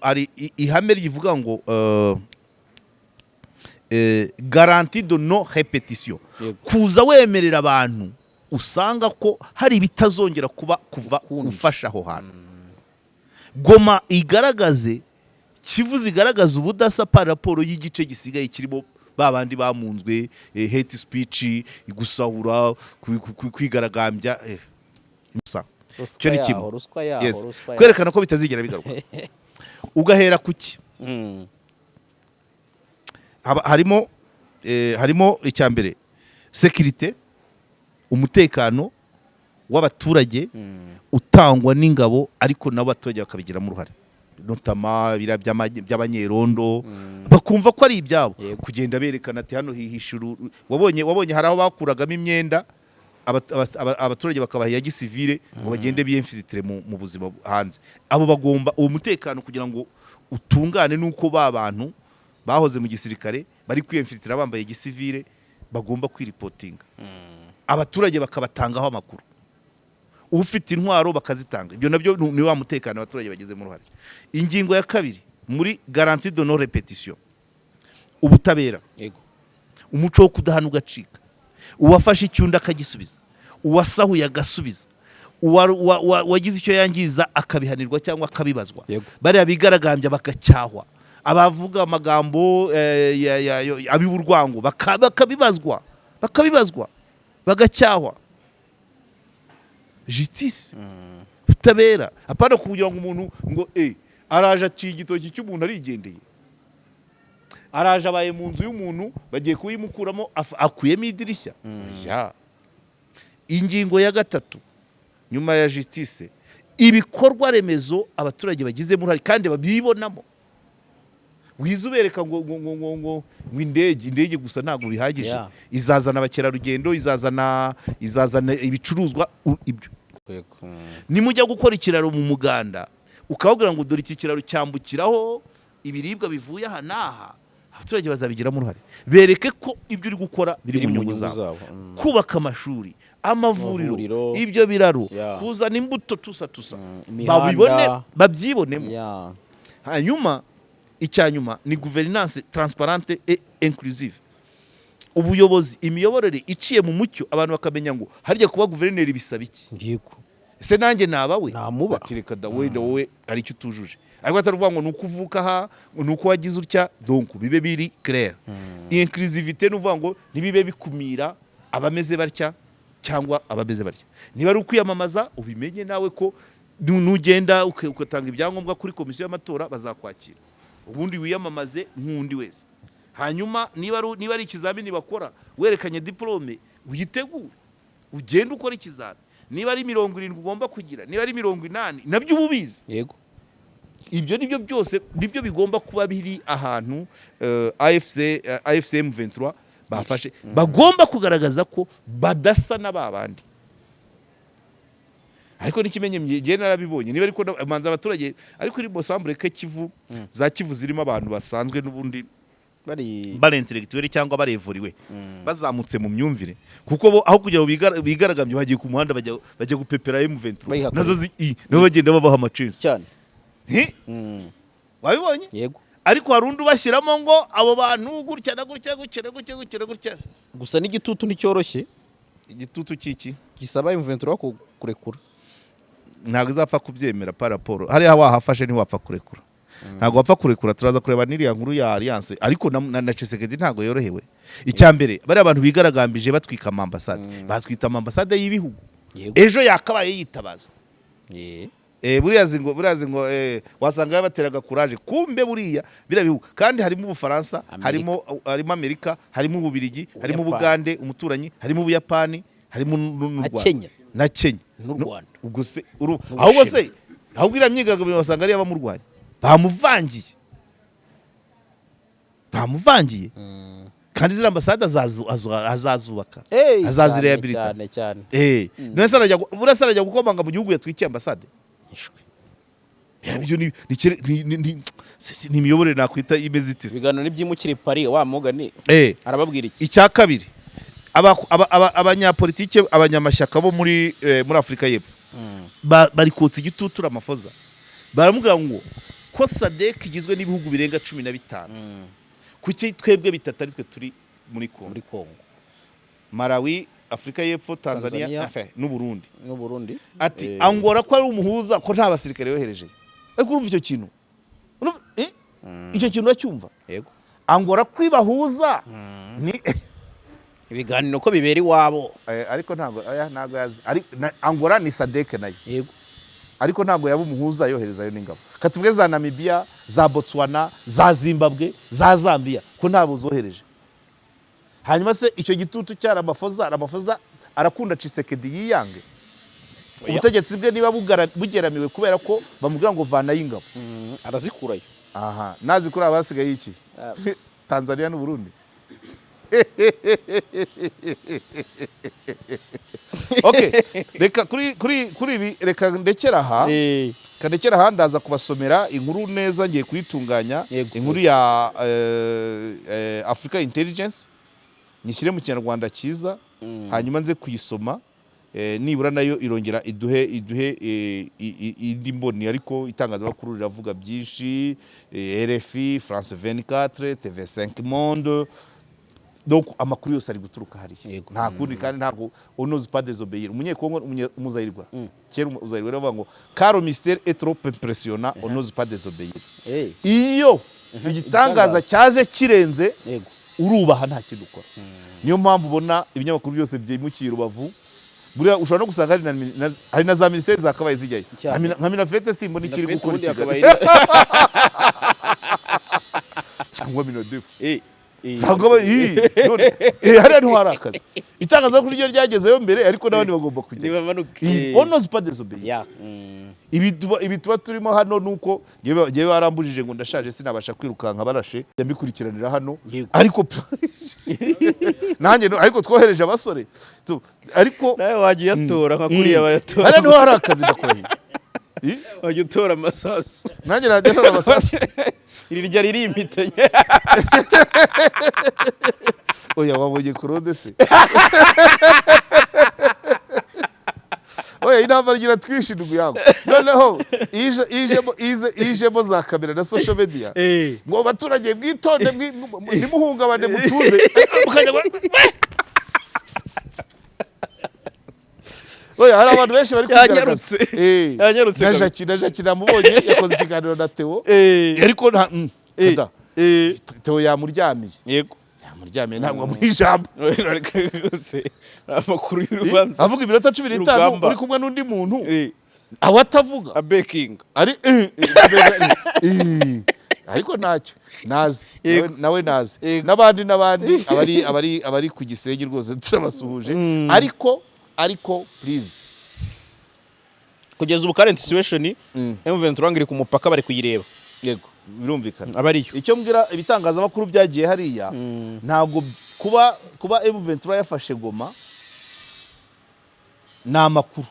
ari ihame rivuga ngo garantie de non répétition, kuza wemerera abantu usanga ko hari bitazongera kuva ufasha aho hantu. Goma igaragaze kivuze igaragaza ubudasa par raporo y'igice gisigaye kirimo babandi bamunzwe, hate speech, igusahura, kwigaragambya, cyo ni kimwe. Yes, kwerekana ko bitazigera bigaruka. Ugahera kuki harimo icyambere sécurité, umutekano w'abaturage utangwa n'ingabo, ariko n'abaturage bakabigiramo uruhare, notama by'abanyerondo bakumva ko ari ibyabo, kugenda berekana ati hano hihishuru. Wabonye hari aho bakuragamo imyenda, abaturage bakabaha ya gisivile ngo bagende biyemfiltre mu buzima hanze. Abo bagomba uwo mutekano kugira ngo utungane, nuko bantu bahoze mu gisirikare bari kwiyemfiltra bambaye gisivile bagomba kwiripotinga, abaturage bakabatangaho amakuru, ufite intwaro bakazitanga. Ibyo nabyo ni wa mutekano abaturage bageze mu ruhare. Ingingo ya kabiri muri garantie de non répétition, ubutabera, umuco wo kudahana ugacika, uwafashe icyunda akagisubiza, uwasahuye agasubiza, wagize icyo yangiza akabihanirwa cyangwa akabibazwa, bariya bigaragambya bagacyahwa, abavuga amagambo abiburwango bakabibazwa, bagacyahwa. Justice, ubutabera, apana kugira ngo umuntu ngo araje aciye igitoki cy'umuntu arigendeye, araje abaye mu nzu y'umuntu bagiye kuyimukuramo akuyemo idirishya. Ingingo ya gatatu nyuma ya justice, ibikorwa remezo abaturage bagizemo uruhare kandi babibonamo. Wizubereka ngo indege gusa ntabwo bihagije, izazana abakerarugendo, izazana ibicuruzwa. Ibyo nimujya gukora ikiraro mu muganda ukababwira ngo dore iki kiraro cyambukiraho ibiribwa bivuye aha n'aha, abaturage bazabigiramo uruhare, bereke ko ibyo uri gukora biri mu nyungu zabo. Kubaka amashuri, amavuriro, ibyo biraro, kuzana imbuto tusa babyibonemo. Hanyuma icyanyuma ni gouvernance transparente et inclusive, ubuyobozi, imiyoborere iciye mu mucyo, abantu bakamenya ngo harya kuba guverineri bisaba iki. Ese nanjye nabawe atireka da wenda wowe hari icyo utujuje, ariko ataruvuga ngo nuko uvuka aha, nuko wagize utya, donc bibe biri clair. Inclusivité nuvuga ngo nibibe bikumira abameze batya cyangwa abameze batya. Niba ari ukwiyamamaza ubimenye nawe ko nugenda ukatanga ibyangombwa kuri komisiyo y'amatora bazakwakira, ubundi wiyamamaze nk'undi wese. Hanyuma niba ari ikizamini bakora werekanye diplome uyitegure ugende ukora ikizami, niba ari 70 ugomba kugira, niba ari 80 nabyo ububizi. yego Ibyo nibyo byose nibyo bigomba kuba biri ahantu AFCM 23 bafashe, bagomba kugaragaza ko badasa n'ababandi. Ariko n'ikimenye ngiye narabibonye, niba ariko manza abaturage ariko iri Bosambre ke Kivu za Kivu zirimo abantu basanzwe n'ubundi bari intellectuel cyangwa barevuriwe bazamutse mu myumvire, kuko bo aho kugira bigaragambye bagiye ku muhanda bajya gupepera M23 nazo nabo bagenda babaha amacisi cyane. Wabibonye? Yego. Ariko hari undi bashyiramo ngo abo bantu gutya na gutya gutya na gutya gutya na gutya. Gusa n'igitutu nticyoroshye, Igitutu kiki gisaba M23 kurekura. Ntabwo izapfa kubyemera par rapport hariya wahafashe ntiwapfa kurekura. Ntabwo wapfa kurekura, turaza kureba n'iriya nkuru ya Alliance, ariko na Tshisekedi ntabwo yorohewe. Icyambere bari abantu bigaragambije batwika amambasade, batwita amambasade y'ibihugu. Ejo yakabaye yitabaza. Buriya zingo wasanga yabateraga courage, kumbe buriya birabihugu kandi harimo Ubufaransa, harimo Amerika, harimo Ububirigi, harimo Bugande umuturanyi, harimo Ubuyapani, harimo n'u Rwanda na Kenya n'u Rwanda. Ubwo se ahubwo se ahubwo ira myigaragambyo basanga ari abamurwanya, bamuvangiye kandi zira ambasade azazubaka azazirehabilita cyane. nese arajya gukomanga mu gihugu yatwikiye ambasade. Ibyo ni imiyoborere nakwita imeze ite? Ibiganiro n'ibyimukire Paris wa mugani arababwira iki? Icya kabiri, abanyapolitike abanyamashyaka bo muri Afrika y'Epfo bari kotsa igitutu Ramaphosa, baramubwira ngo ko SADC igizwe n'ibihugu birenga 15 kuki twebwe bitatu ari twe turi muri Kongo, Malawi, Afrika y'Epfo, Tanzania n'u Burundi. Ati Angola ko ari umuhuza ko nta basirikare yohereje. Ariko urumva icyo kintu icyo kintu uracyumva? Yego. Angola kwibahuza ni ibiganiro ko bibera iwabo, ariko ntabwo yazi. Angola ni SADC nayo. Yego. Ariko ntabwo yaba umuhuza yoherezayo n'ingabo. Katuvuge za Namibia, za Botswana, za Zimbabwe, za Zambia ko ntabwo zohereje. Hanyuma se icyo gitutu cya Ramaphosa arakunda Tshisekedi yiyange. Ubutegetsi bwe niba bugeramiwe kubera ko bamubwira ngo vana y'ingabo, arazikurayo. Aha, nazikura abasigaye iki? Tanzania n'u Burundi. Okay, reka kuri reka ndekera aha. Kandekera aha ndaza kubasomera inkuru neza, ngiye kuyitunganya, inkuru ya Africa Intelligence nyishyire mu Kinyarwanda cyiza, hanyuma nze kuyisoma, nibura nayo irongera iduhe indi mboni, ariko itangazamakuru riravuga byinshi, RFI, France 24, TV5 Monde, donc amakuru yose ari guturuka hari. Nta kundi kandi ntabwo onoze pas désobéir. Umunyekongo umuzayirwa kera umuzayirwa bavuga ngo car mystère est trop impressionnant, onoze pas désobéir. Iyo igitangaza cyaje kirenze urubaha nta kintu ukora. Niyo mpamvu ubona ibinyamakuru byose byimukiye Rubavu, buriya ushobora no gusanga hari na za ministeri zakabaye zijyayo, nka Minafete simbo nikiri gukora Kigali cyangwa Minodefu sangwa hariya niho hari akazi. Itangazamakuru ryo ryagezeyo mbere, ariko n'abandi bagomba kujya. Onoze pas désobéir. Ibi tuba turimo hano nuko yewe barambujije ngo ndashaje sinabasha kwirukanka barashe yambikurikiranira hano, ariko nanjye ariko twohereje abasore ariko nawe wagiye atora nka kuriya bayatora. Hariya niho hari akazi ndakoye. Wagiye utora amasasu, nanjye najya ntora amasasu. Iri rya ririmbitanye. Oya wabonye Claude se? Oya inama rigira twishindugu yango. Noneho ijemo za kamera na social media. Ngo baturage bwitonde nimuhungabane mutuze. Oya hari abantu benshi bari kugaragaza. Yanyarutse. Najaki namubonye yakoze ikiganiro na Theo. Ariko nta Theo yamuryamiye. Yego. Yamuryamiye ntabwo mu ijambo. Amakuru y'urubanza. Avuga iminota 15 uri kumwe n'undi muntu. Aho atavuga. A baking. Ari ariko ntacyo nazi Yego. nawe nazi Yego. n'abandi abari ku Gisenyi rwose turabasuhuje ariko please kugeza ubu current situation M23 iri ku mupaka bari kuyireba yego birumvikana abariyo icyo mbwira ibitangazamakuru byagiye hariya ntabwo kuba M23 yafashe Goma ni amakuru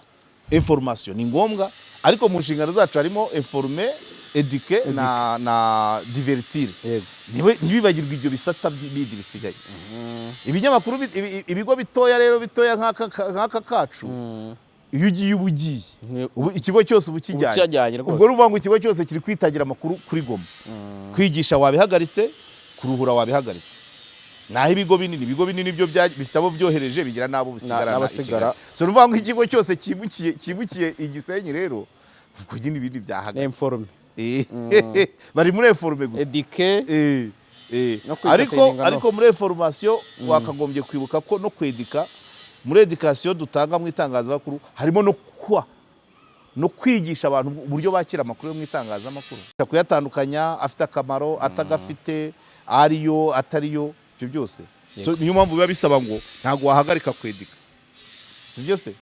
information ni ngombwa ariko mu nshingano zacu harimo informer eduquer na divertir ntibibagirwe ibyo bisata bindi bisigaye ibinyamakuru ibigo bitoya nk'aka kacu iyo ugiye ubugiye ikigo cyose ubukijyanye ubwo ruvuga ngo ikigo cyose kiri kwitangira amakuru kuri Goma kwigisha wabihagaritse kuruhura wabihagaritse naho ibigo binini byo bifite abo byohereje bigira nabo bisigara so ruvuga ngo ikigo cyose kibukiye igisenyi rero ubwo nyine ibindi byahagaze informe bari muri informe gusa eduque ariko muri information wakagombye kwibuka ko no kwedika muri education dutanga mu itangazamakuru harimo no kwigisha abantu uburyo bakira amakuru yo mu itangazamakuru kuyatandukanya afite akamaro atagafite ariyo atariyo ibyo byose niyo mpamvu biba bisaba ngo ntabwo wahagarika kwedika si byose